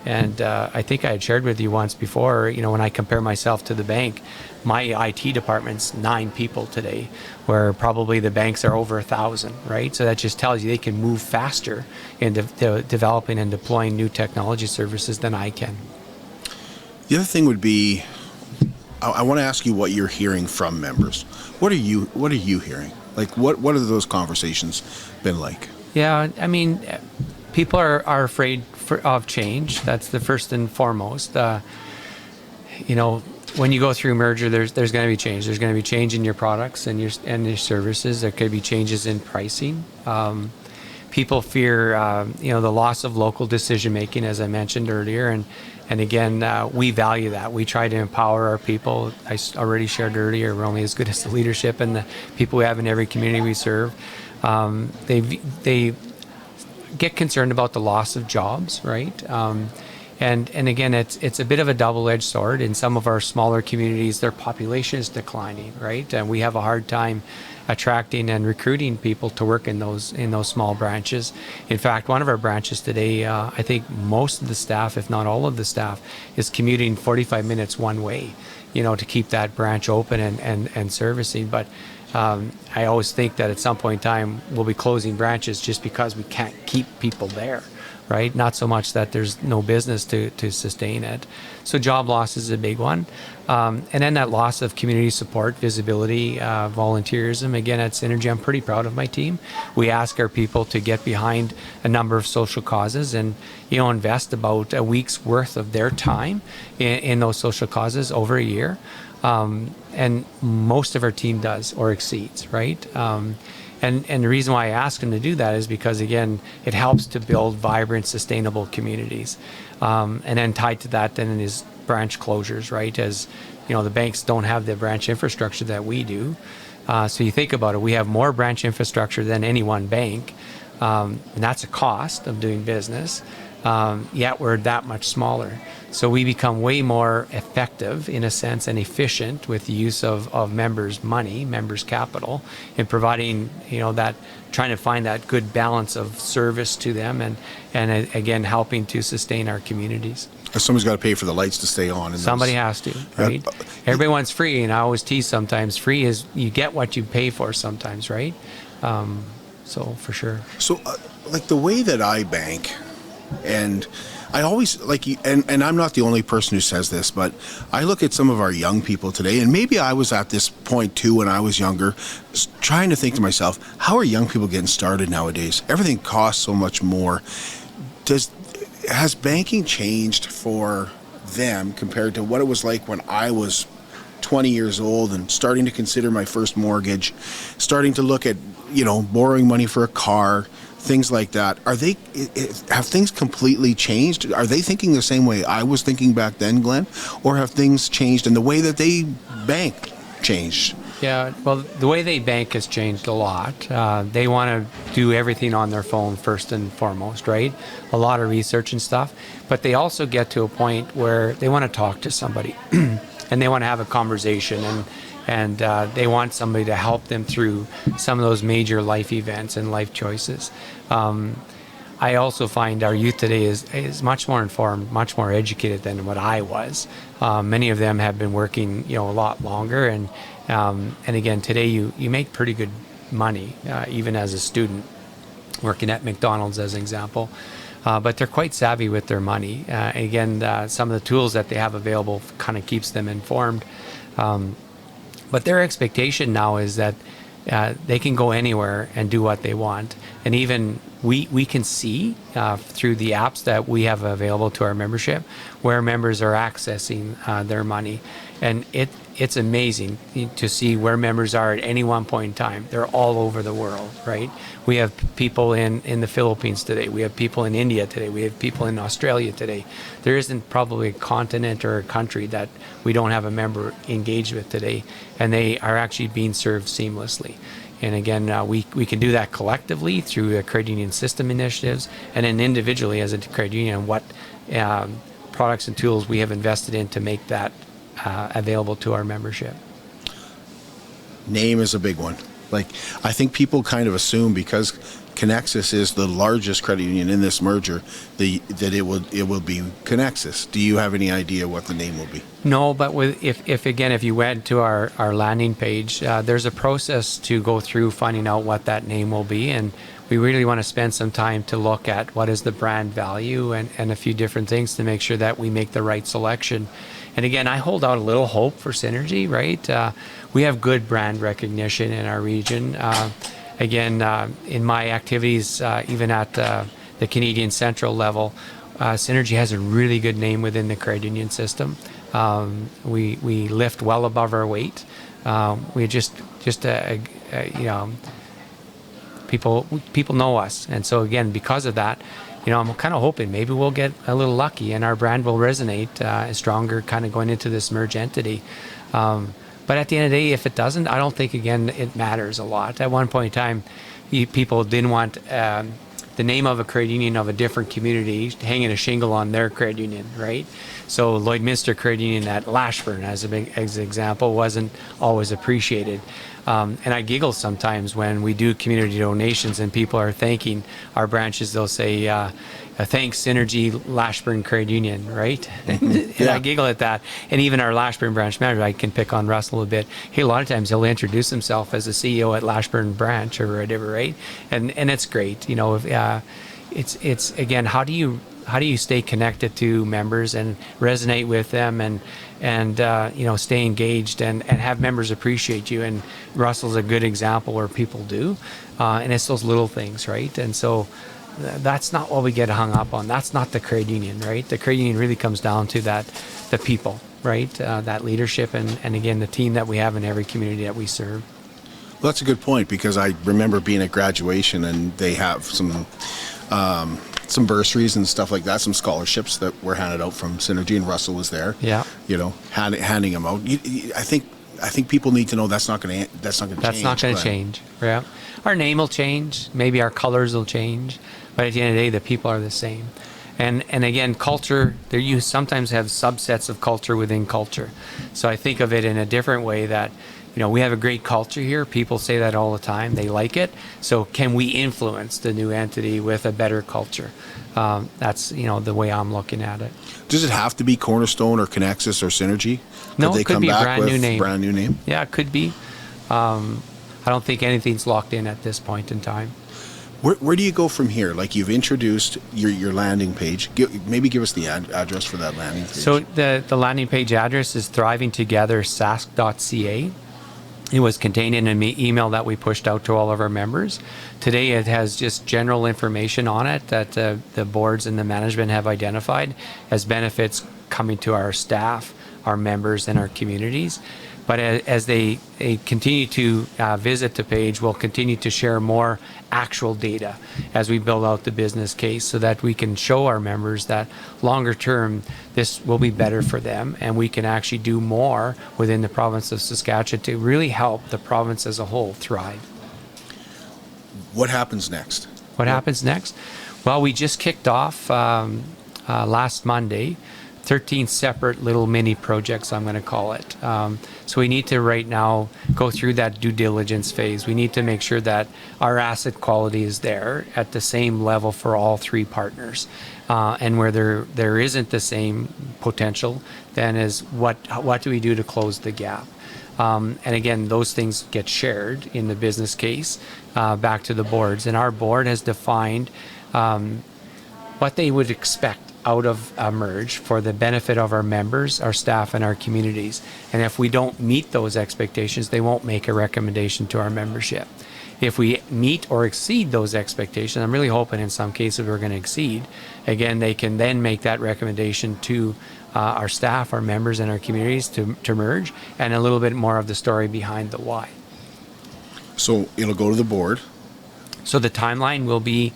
And I think I had shared with you once before, when I compare myself to the bank, my IT department's 9 people today, where probably the banks are over 1,000, right? So that just tells you they can move faster in developing and deploying new technology services than I can. The other thing would be, I want to ask you what you're hearing from members. What are you hearing? Like, what have those conversations been like? Yeah, I mean, people are afraid of change. That's the first and foremost. When you go through merger, there's going to be change. There's going to be change in your products and your services. There could be changes in pricing. People fear, the loss of local decision making, as I mentioned earlier, and again, we value that. We try to empower our people. I already shared earlier, we're only as good as the leadership and the people we have in every community we serve. They get concerned about the loss of jobs, right? And again, it's a bit of a double-edged sword. In some of our smaller communities, their population is declining, right? And we have a hard time attracting and recruiting people to work in those small branches. In fact, one of our branches today, I think most of the staff, if not all of the staff, is commuting 45 minutes one way, to keep that branch open and servicing. But I always think that at some point in time, we'll be closing branches just because we can't keep people there. right? Not so much that there's no business to sustain it. So job loss is a big one. And then that loss of community support, visibility, volunteerism. Again, at Synergy, I'm pretty proud of my team. We ask our people to get behind a number of social causes and, invest about a week's worth of their time in those social causes over a year. And most of our team does or exceeds, right? And the reason why I ask them to do that is because, again, it helps to build vibrant, sustainable communities. And then tied to that then is branch closures, right? As, the banks don't have the branch infrastructure that we do. So you think about it, we have more branch infrastructure than any one bank. And that's a cost of doing business. Yet we're that much smaller. So we become way more effective in a sense and efficient with the use of members' money, members' capital, in providing, trying to find that good balance of service to them and again, helping to sustain our communities. Somebody's got to pay for the lights to stay on. Somebody has to, right? Everybody wants free, and I always tease sometimes, free is you get what you pay for sometimes, right? So for sure. So like the way that I bank, and I always and I'm not the only person who says this, but I look at some of our young people today, and maybe I was at this point too when I was younger, trying to think to myself, how are young people getting started nowadays? Everything costs so much more. Has banking changed for them compared to what it was like when I was 20 years old and starting to consider my first mortgage, starting to look at, borrowing money for a car, things like that? Have things completely changed? Are they thinking the same way I was thinking back then, Glenn? Or have things changed and the way that they bank changed? Yeah, well, the way they bank has changed a lot. They want to do everything on their phone first and foremost, right? A lot of research and stuff. But they also get to a point where they want to talk to somebody and they want to have a conversation and they want somebody to help them through some of those major life events and life choices. I also find our youth today is much more informed, much more educated than what I was. Many of them have been working, a lot longer, and again, today you make pretty good money, even as a student, working at McDonald's as an example. But they're quite savvy with their money. Again, some of the tools that they have available kind of keeps them informed. But their expectation now is that they can go anywhere and do what they want. And even we can see through the apps that we have available to our membership where members are accessing their money. And it's amazing to see where members are at any one point in time. They're all over the world, right? We have people in the Philippines today. We have people in India today. We have people in Australia today. There isn't probably a continent or a country that we don't have a member engaged with today. And they are actually being served seamlessly. And again, we can do that collectively through credit union system initiatives, and then individually as a credit union, what products and tools we have invested in to make that available to our membership. Name is a big one. I think people kind of assume because Conexus is the largest credit union in this merger, that it will be Conexus. Do you have any idea what the name will be? No, but if you went to our landing page, there's a process to go through finding out what that name will be, and we really want to spend some time to look at what is the brand value and a few different things to make sure that we make the right selection. And again, I hold out a little hope for Synergy, right? We have good brand recognition in our region. Again, in my activities, even at the Canadian Central level, Synergy has a really good name within the credit union system. We lift well above our weight. We people know us, and so again, because of that, I'm kind of hoping maybe we'll get a little lucky and our brand will resonate stronger, kind of going into this merge entity. But at the end of the day, if it doesn't, I don't think, again, it matters a lot. At one point in time, people didn't want the name of a credit union of a different community hanging a shingle on their credit union, right? So Lloydminster Credit Union at Lashburn, as an example, wasn't always appreciated. And I giggle sometimes when we do community donations and people are thanking our branches. They'll say, thanks Synergy Lashburn Credit Union, right? And I giggle at that. And even our Lashburn branch manager, I can pick on Russell a bit. Hey, a lot of times he'll introduce himself as a CEO at Lashburn branch or whatever, right? And it's great. it's again, how do you stay connected to members and resonate with them and stay engaged and have members appreciate you? And Russell's a good example where people do, and it's those little things, right? And so that's not what we get hung up on. That's not the trade union, right? The trade union really comes down to the people, right? That leadership and again, the team that we have in every community that we serve. Well, that's a good point, because I remember being at graduation and they have some bursaries and stuff like that, some scholarships that were handed out from Synergy, and Russell was there. Yeah. Handing them out. I think people need to know that's not going to change. That's not going to change. Yeah. Our name will change. Maybe our colors will change. But at the end of the day, the people are the same. And again, culture, you sometimes have subsets of culture within culture. So I think of it in a different way that, we have a great culture here. People say that all the time. They like it. So can we influence the new entity with a better culture? That's, the way I'm looking at it. Does it have to be Cornerstone or Conexus or Synergy? No, it could be a brand new name. Brand new name? Yeah, it could be. I don't think anything's locked in at this point in time. Where do you go from here? Like, you've introduced your landing page. Maybe give us the address for that landing page. So the landing page address is thrivingtogethersask.ca. It was contained in an email that we pushed out to all of our members. Today it has just general information on it that the boards and the management have identified as benefits coming to our staff, our members, and our communities. But as they continue to visit the page, we'll continue to share more actual data as we build out the business case so that we can show our members that longer term, this will be better for them, and we can actually do more within the province of Saskatchewan to really help the province as a whole thrive. What happens next? What happens next? Well, we just kicked off last Monday 13 separate little mini projects, I'm going to call it. So we need to right now go through that due diligence phase. We need to make sure that our asset quality is there at the same level for all three partners. And where there isn't the same potential, then is what do we do to close the gap? And again, those things get shared in the business case back to the boards. And our board has defined what they would expect out of a merge for the benefit of our members, our staff, and our communities. And if we don't meet those expectations, they won't make a recommendation to our membership. If we meet or exceed those expectations, I'm really hoping in some cases we're going to exceed, again, they can then make that recommendation to our staff, our members, and our communities to merge, and a little bit more of the story behind the why. So it'll go to the board. So the timeline will be,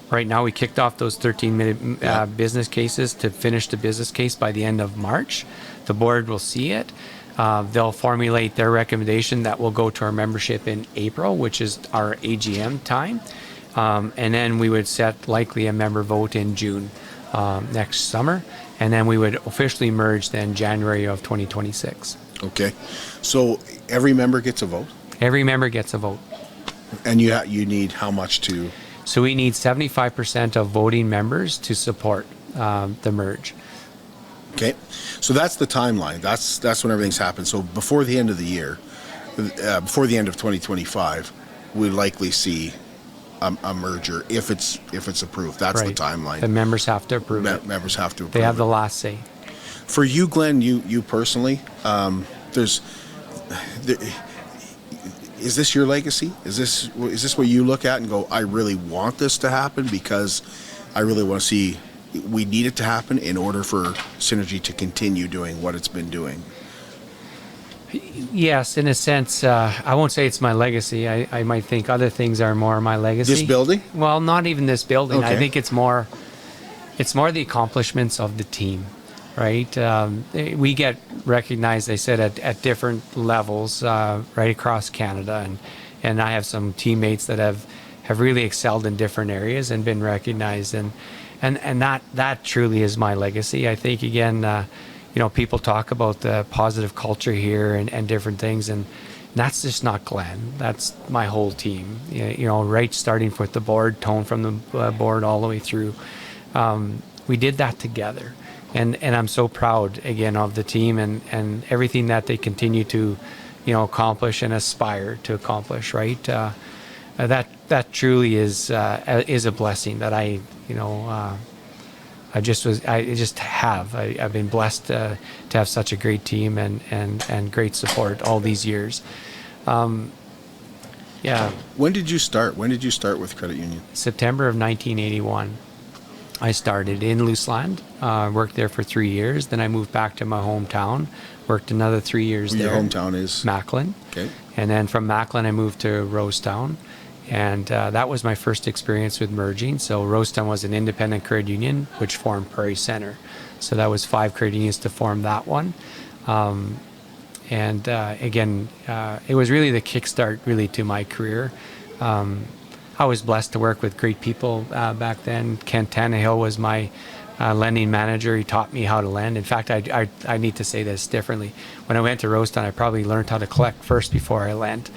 right now we kicked off those 13-minute business cases to finish the business case by the end of March. The board will see it. They'll formulate their recommendation that will go to our membership in April, which is our AGM time. And then we would set likely a member vote in June next summer. And then we would officially merge then January of 2026. Okay. So every member gets a vote? Every member gets a vote. And you need how much to... So we need 75% of voting members to support the merge. Okay, so that's the timeline. That's when everything's happened. So before the end of the year, before the end of 2025, we'll likely see a merger if it's approved. That's right. The timeline. The members have to approve it. Members have to approve. They have the last say. For you, Glenn, you personally, is this your legacy? Is this what you look at and go, I really want this to happen because I really want to see, we need it to happen in order for Synergy to continue doing what it's been doing? Yes, in a sense, I won't say it's my legacy. I might think other things are more my legacy. This building? Well, not even this building. Okay. I think it's more the accomplishments of the team. Right, we get recognized, I said, at different levels right across Canada, and I have some teammates that have really excelled in different areas and been recognized, and that truly is my legacy. I think again, people talk about the positive culture here and different things, and that's just not Glenn. That's my whole team. Right, starting with the board, tone from the board all the way through. We did that together. And I'm so proud, again, of the team and everything that they continue to, accomplish and aspire to accomplish, right? That truly is a blessing that I've been blessed to have such a great team and great support all these years. Yeah. When did you start? When did you start with credit union? September of 1981. I started in Luceland, worked there for 3 years. Then I moved back to my hometown, worked another 3 years there. Your hometown is? Macklin. Okay. And then from Macklin, I moved to Rosetown. And that was my first experience with merging. So Rosetown was an independent credit union, which formed Prairie Center. So that was 5 credit unions to form that one. Again, it was really the kickstart really to my career. I was blessed to work with great people back then. Ken Tannehill was my lending manager. He taught me how to lend. In fact, I need to say this differently. When I went to Rosetown, I probably learned how to collect first before I lent.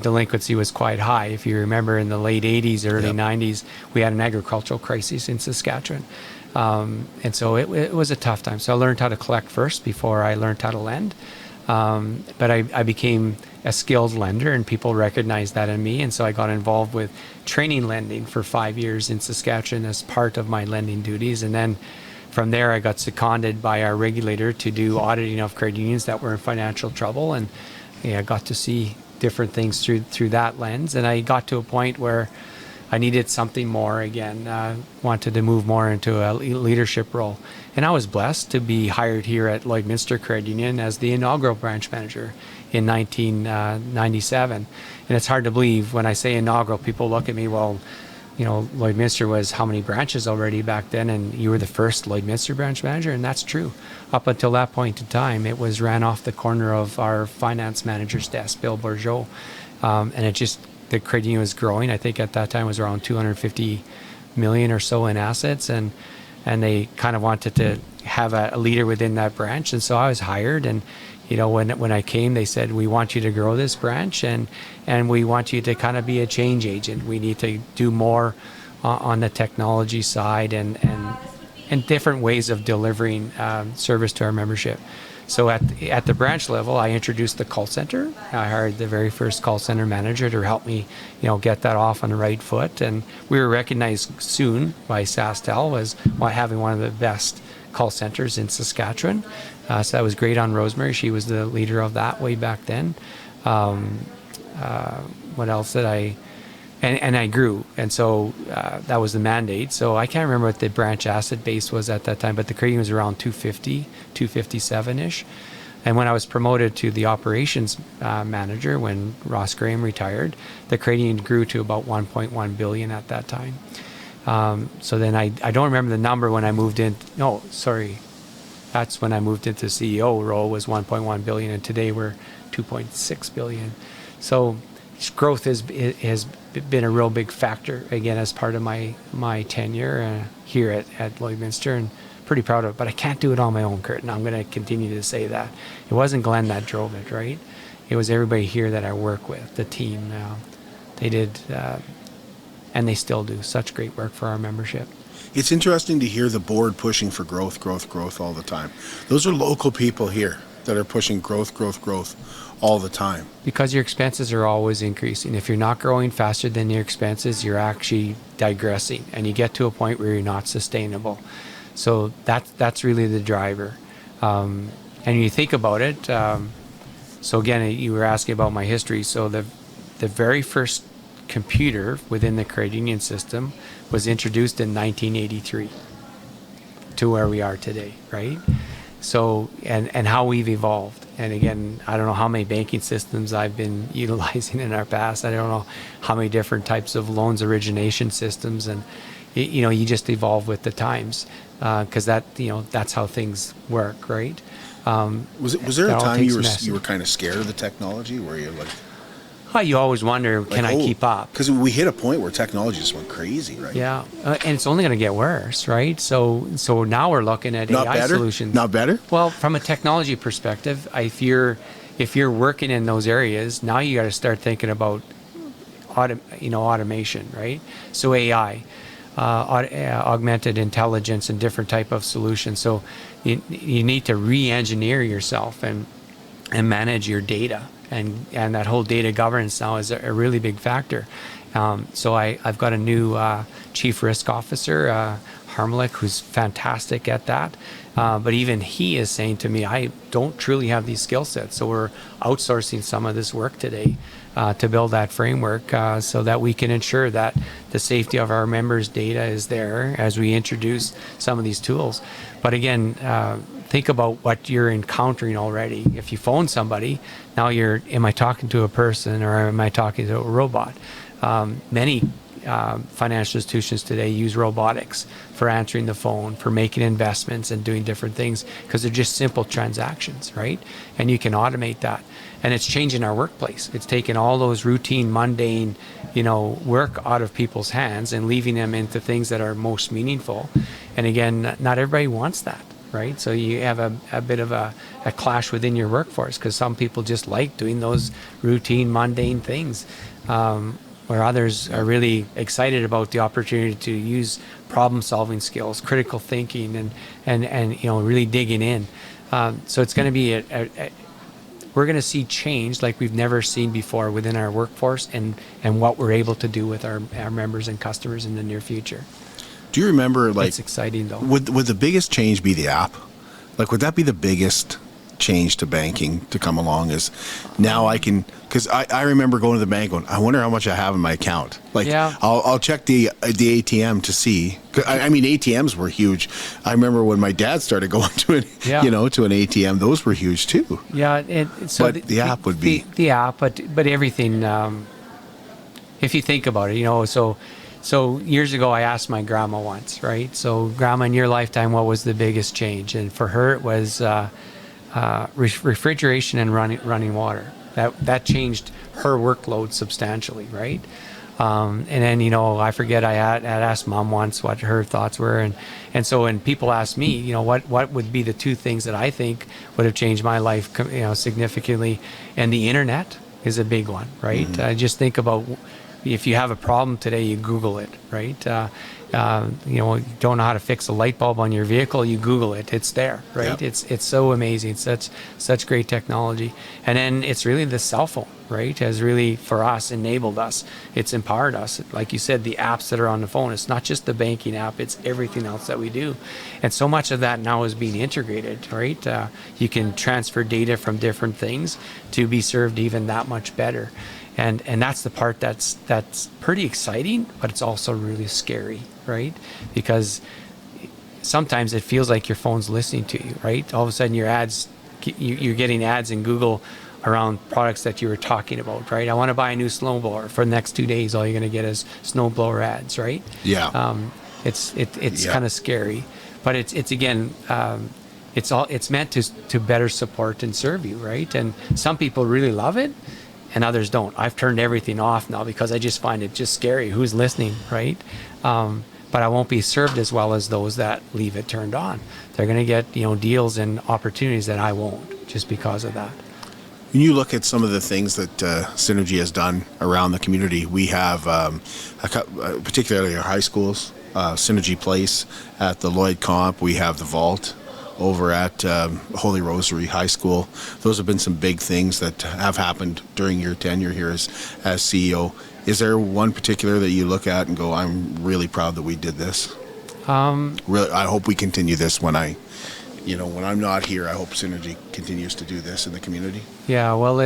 Delinquency was quite high. If you remember, in the late 80s, early 90s, we had an agricultural crisis in Saskatchewan. And so it was a tough time. So I learned how to collect first before I learned how to lend. But I became a skilled lender, and people recognized that in me. And so I got involved with training lending for 5 years in Saskatchewan as part of my lending duties. And then from there, I got seconded by our regulator to do auditing of credit unions that were in financial trouble. And I got to see different things through that lens. And I got to a point where I needed something more again, wanted to move more into a leadership role. And I was blessed to be hired here at Lloydminster Credit Union as the inaugural branch manager in 1997. And it's hard to believe when I say inaugural, people look at me, well, Lloydminster was how many branches already back then, and you were the first Lloydminster branch manager, and that's true. Up until that point in time, it was ran off the corner of our finance manager's desk, Bill Bourgeot. And the credit union was growing. I think at that time it was around 250 million or so in assets, and they kind of wanted to have a leader within that branch. And so I was hired, and when I came, they said, we want you to grow this branch, and we want you to kind of be a change agent. We need to do more on the technology side and different ways of delivering service to our membership. So at the branch level, I introduced the call center. I hired the very first call center manager to help me, get that off on the right foot. And we were recognized soon by SaskTel as having one of the best call centers in Saskatchewan. So that was great on Rosemary. She was the leader of that way back then. What else did I... And I grew, and so that was the mandate. So I can't remember what the branch asset base was at that time, but the credit union was around 250, 257-ish. And when I was promoted to the operations manager, when Ross Graham retired, the credit union grew to about 1.1 billion at that time. So then I don't remember the number when I moved in. No, sorry. That's when I moved into CEO role, was 1.1 billion, and today we're 2.6 billion. So growth has been a real big factor, again, as part of my tenure here at Lloydminster, and pretty proud of it. But I can't do it on my own, Kurt, and I'm going to continue to say that. It wasn't Glenn that drove it, right? It was everybody here that I work with, the team. They did, and they still do, such great work for our membership. It's interesting to hear the board pushing for growth all the time. Those are local people here that are pushing growth all the time. Because your expenses are always increasing. If you're not growing faster than your expenses, you're actually digressing, and you get to a point where you're not sustainable. So that's really the driver. And you think about it, so again, you were asking about my history. So the very first computer within the credit union system was introduced in 1983 to where we are today, right? So, and how we've evolved. And again, I don't know how many banking systems I've been utilizing in our past. I don't know how many different types of loans origination systems. And, you just evolve with the times, because that's how things work, right? Was there a time you were kind of scared of the technology? Where you like... You always wonder, can I keep up? Because we hit a point where technology just went crazy, right? Yeah, and it's only going to get worse, right? So now we're looking at AI solutions. Not better? Well, from a technology perspective, if you're working in those areas, now you got to start thinking about automation, right? So AI, augmented intelligence, and different type of solutions. So you need to re-engineer yourself and manage your data. And that whole data governance now is a really big factor. So I've got a new chief risk officer, Harmalik, who's fantastic at that. But even he is saying to me, I don't truly have these skill sets. So we're outsourcing some of this work today to build that framework so that we can ensure that the safety of our members' data is there as we introduce some of these tools. But again, think about what you're encountering already. If you phone somebody, now am I talking to a person or am I talking to a robot? Many financial institutions today use robotics for answering the phone, for making investments and doing different things because they're just simple transactions, right? And you can automate that. And it's changing our workplace. It's taking all those routine, mundane, work out of people's hands and leaving them into things that are most meaningful. And again, not everybody wants that, right? So you have a bit of a clash within your workforce because some people just like doing those routine, mundane things. Where others are really excited about the opportunity to use problem-solving skills, critical thinking, and really digging in. So it's going to be we're going to see change like we've never seen before within our workforce and what we're able to do with our members and customers in the near future. Do you remember, it's exciting though. Would the biggest change be the app? Like, would that be the biggest change to banking to come along? Is now I can, because I remember going to the bank going, I wonder how much I have in my account. Like, yeah. I'll check the ATM to see. I mean, ATMs were huge. I remember when my dad started going to it, to an ATM, those were huge too. Yeah. But the app would be the app, but everything. If you think about it, so years ago I asked my grandma once, right? So, grandma, in your lifetime, what was the biggest change? And for her, it was refrigeration and running water. That changed her workload substantially, right? And then, I forget, I had asked Mom once what her thoughts were. And so when people ask me, what would be the two things that I think would have changed my life, significantly, and the internet is a big one, right? Mm-hmm. Just think about if you have a problem today, you Google it, right? You don't know how to fix a light bulb on your vehicle, you Google it. It's there, right? Yep. It's so amazing. It's such great technology. And then it's really the cell phone, right? Has really, for us, enabled us. It's empowered us. Like you said, the apps that are on the phone, it's not just the banking app, it's everything else that we do. And so much of that now is being integrated, right? You can transfer data from different things to be served even that much better. And that's the part that's pretty exciting, but it's also really scary, right? Because sometimes it feels like your phone's listening to you, right? All of a sudden you're getting ads in Google around products that you were talking about, right? I want to buy a new snowblower. For the next 2 days, all you're going to get is snowblower ads, right? Yeah. It's kind of scary, but it's again, it's meant to better support and serve you, right? And some people really love it, and others don't. I've turned everything off now because I just find it just scary. Who's listening, right? But I won't be served as well as those that leave it turned on. They're going to get deals and opportunities that I won't, just because of that. When you look at some of the things that Synergy has done around the community, we have particularly our high schools, Synergy Place at the Lloyd Comp. We have the Vault over at Holy Rosary High School. Those have been some big things that have happened during your tenure here as CEO. Is there one particular that you look at and go, I'm really proud that we did this? Really, I hope we continue this when I'm not here. I hope Synergy continues to do this in the community. Yeah, well,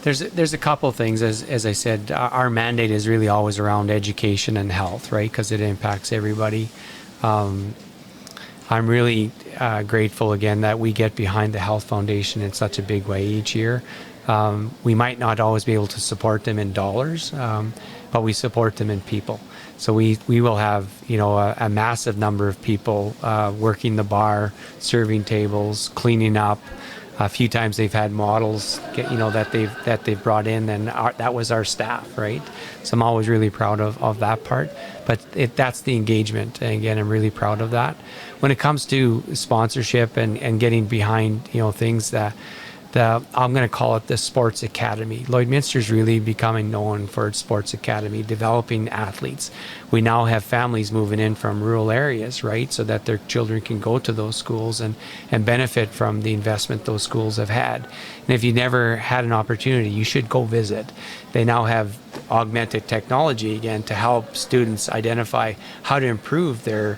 there's a couple of things. As I said, our mandate is really always around education and health, right? Because it impacts everybody. I'm really grateful again that we get behind the Health Foundation in such a big way each year. We might not always be able to support them in dollars, but we support them in people. So we will have a massive number of people working the bar, serving tables, cleaning up. A few times they've had models that they've brought in, and that was our staff, right? So I'm always really proud of that part. But that's the engagement, and again, I'm really proud of that. When it comes to sponsorship and getting behind things that I'm going to call it the sports academy. Lloydminster's really becoming known for its sports academy, developing athletes. We now have families moving in from rural areas, right, so that their children can go to those schools and benefit from the investment those schools have had. And if you never had an opportunity, you should go visit. They now have augmented technology again to help students identify how to improve their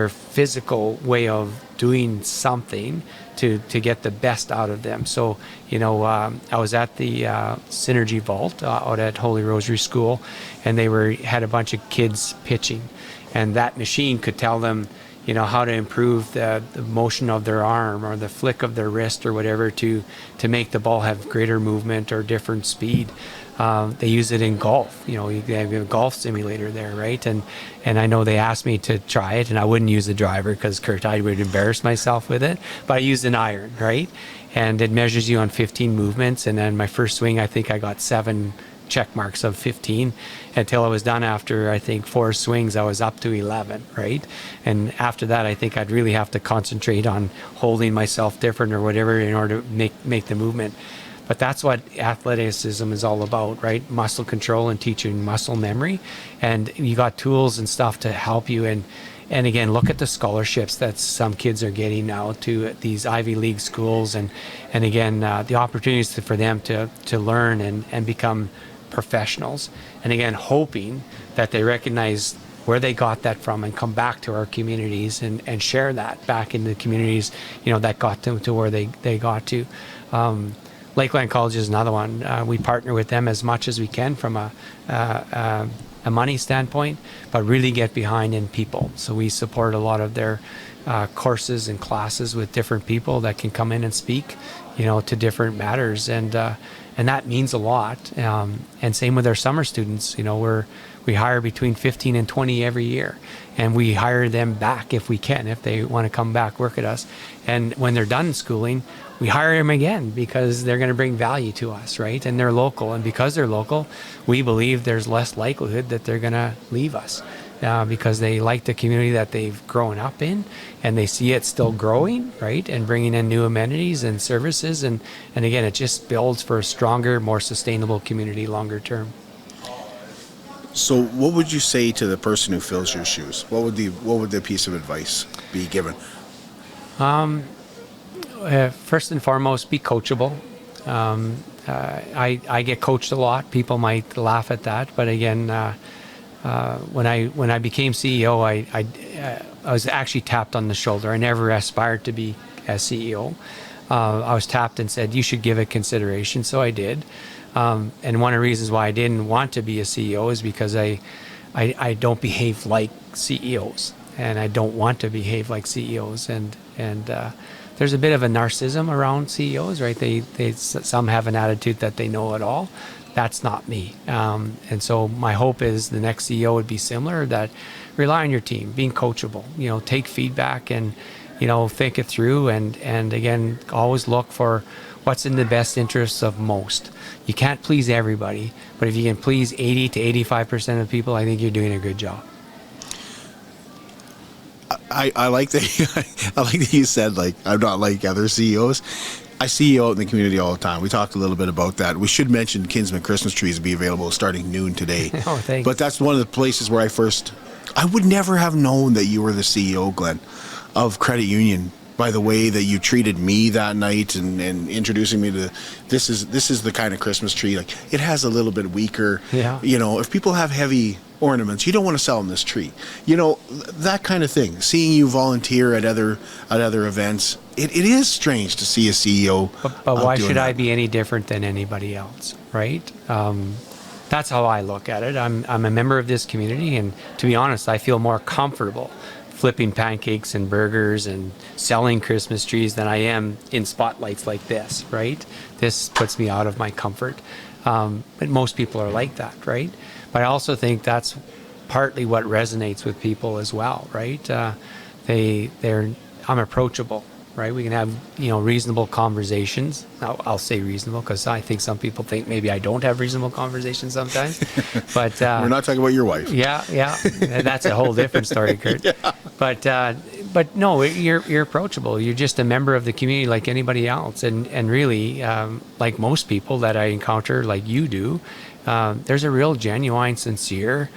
physical way of doing something to get the best out of them. So, I was at the Synergy Vault out at Holy Rosary School, and they had a bunch of kids pitching, and that machine could tell them, how to improve the motion of their arm or the flick of their wrist or whatever to make the ball have greater movement or different speed. They use it in golf. They have a golf simulator there, right? And I know they asked me to try it, and I wouldn't use the driver because, Kurt, I would embarrass myself with it. But I used an iron, right? And it measures you on 15 movements. And then my first swing, I think I got 7 check marks of 15 until I was done. After I think 4 swings, I was up to 11, right? And after that, I think I'd really have to concentrate on holding myself different or whatever in order to make the movement. But that's what athleticism is all about, right? Muscle control and teaching muscle memory. And you got tools and stuff to help you. And again, look at the scholarships that some kids are getting now to these Ivy League schools. And again, the opportunities for them to learn and become professionals. And again, hoping that they recognize where they got that from and come back to our communities and share that back in the communities, that got them to where they got to. Lakeland College is another one. We partner with them as much as we can from a money standpoint, but really get behind in people. So we support a lot of their courses and classes with different people that can come in and speak, to different matters, and that means a lot. And same with our summer students. We hire between 15 and 20 every year, and we hire them back if we can, if they want to come back work at us. And when they're done schooling, we hire them again because they're going to bring value to us, right? And they're local, and because they're local, we believe there's less likelihood that they're going to leave us because they like the community that they've grown up in, and they see it still growing, right? And bringing in new amenities and services, and again, it just builds for a stronger, more sustainable community longer term. So what would you say to the person who fills your shoes? What would the piece of advice be given? First and foremost, be coachable. I get coached a lot. People might laugh at that, but again, when I became CEO, I was actually tapped on the shoulder. I never aspired to be a CEO. I was tapped and said, you should give it consideration, so I did. And one of the reasons why I didn't want to be a CEO is because I don't behave like CEOs, and I don't want to behave like CEOs. And there's a bit of a narcissism around CEOs, right? Some have an attitude that they know it all. That's not me. And so my hope is the next CEO would be similar, that rely on your team, being coachable, take feedback and, think it through. And again, always look for what's in the best interests of most. You can't please everybody, but if you can please 80 to 85% of people, I think you're doing a good job. I like that. I like that you said, I'm not like other CEOs. I see you out in the community all the time. We talked a little bit about that. We should mention Kinsman Christmas trees will be available starting noon today. Oh, thanks. But that's one of the places where I would never have known that you were the CEO, Glenn, of Credit Union, by the way that you treated me that night and introducing me to this is the kind of Christmas tree. It has a little bit weaker. Yeah. If people have heavy ornaments, you don't want to sell them this tree. That kind of thing. Seeing you volunteer at other events, it is strange to see a CEO. But why should I be any different than anybody else, right? That's how I look at it. I'm a member of this community, and to be honest, I feel more comfortable flipping pancakes and burgers and selling Christmas trees than I am in spotlights like this, right? This puts me out of my comfort. But most people are like that, right? But I also think that's partly what resonates with people as well, right? I'm approachable, right? We can have, reasonable conversations. I'll say reasonable because I think some people think maybe I don't have reasonable conversations sometimes. But we're not talking about your wife. Yeah. That's a whole different story, Kurt. Yeah. But but no, you're approachable. You're just a member of the community like anybody else. And really, like most people that I encounter, like you do, there's a real genuine, sincere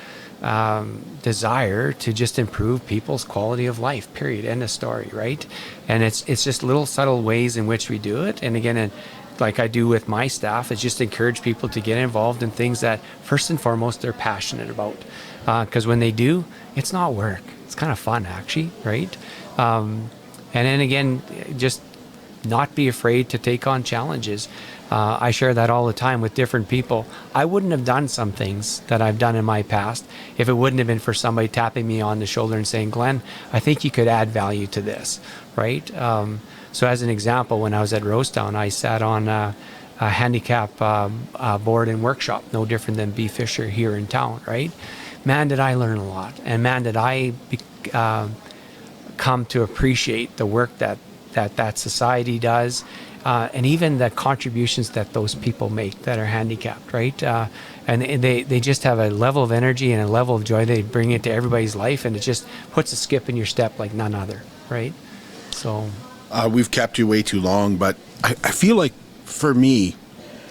desire to just improve people's quality of life, period, end of story, right? And it's just little subtle ways in which we do it. And again, like I do with my staff, is just encourage people to get involved in things that first and foremost they're passionate about. Because when they do, it's not work. It's kind of fun, actually, right? And then again, just not be afraid to take on challenges. I share that all the time with different people. I wouldn't have done some things that I've done in my past if it wouldn't have been for somebody tapping me on the shoulder and saying, Glenn, I think you could add value to this, right? So as an example, when I was at Rosetown, I sat on a handicap board and workshop, no different than B. Fisher here in town, right? Man, did I learn a lot. And man, did I come to appreciate the work that society does, and even the contributions that those people make that are handicapped, right? And they just have a level of energy and a level of joy they bring into everybody's life, and it just puts a skip in your step like none other, right? So we've kept you way too long, but I feel like for me,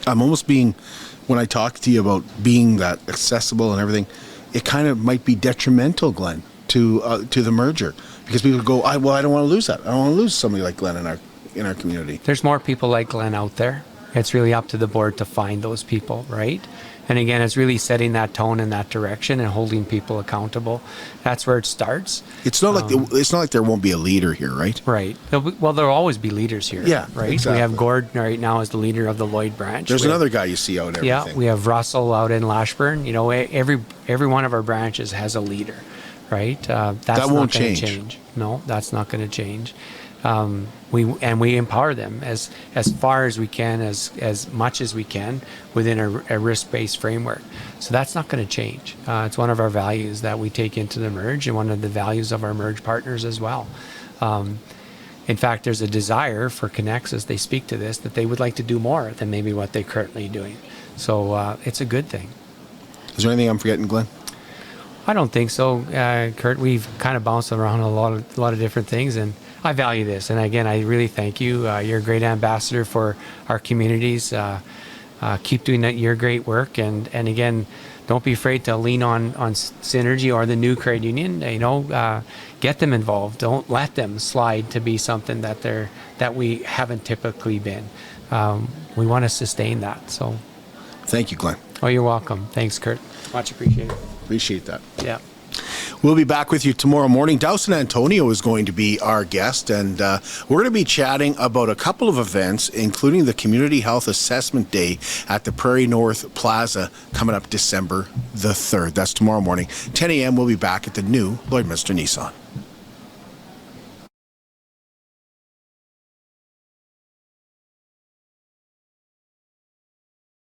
I'm almost being, when I talk to you about being that accessible and everything, it kind of might be detrimental, Glenn, to the merger, because people go, I don't want to lose that. I don't want to lose somebody like Glenn in our community. There's more people like Glenn out there. It's really up to the board to find those people, right? And again, it's really setting that tone in that direction and holding people accountable. That's where it starts. It's not like there won't be a leader here, right? Right. Well, there'll always be leaders here. Yeah, right. Exactly. We have Gord right now as the leader of the Lloyd branch. There's another guy you see out everything. Yeah, we have Russell out in Lashburn. You know, every one of our branches has a leader, right? That's that won't not going to change. No, that's not going to change. We empower them as far as we can, as much as we can within a risk-based framework. So that's not going to change. It's one of our values that we take into the merge, and one of the values of our merge partners as well. In fact, there's a desire for Conexus, they speak to this, that they would like to do more than maybe what they're currently doing. So it's a good thing. Is there anything I'm forgetting, Glenn? I don't think so, Kurt. We've kind of bounced around a lot of different things, and I value this. And again, I really thank you. You're a great ambassador for our communities. Keep doing your great work, and again, don't be afraid to lean on Synergy or the new credit union. You know, get them involved. Don't let them slide to be something that we haven't typically been. We want to sustain that. So, thank you, Glenn. Oh, you're welcome. Thanks, Kurt. Much appreciated. Appreciate that. Yeah. We'll be back with you tomorrow morning. Dowson Antonio is going to be our guest, and we're going to be chatting about a couple of events, including the Community Health Assessment Day at the Prairie North Plaza coming up December the 3rd. That's tomorrow morning, 10 a.m. We'll be back at the new Lloydminster Nissan.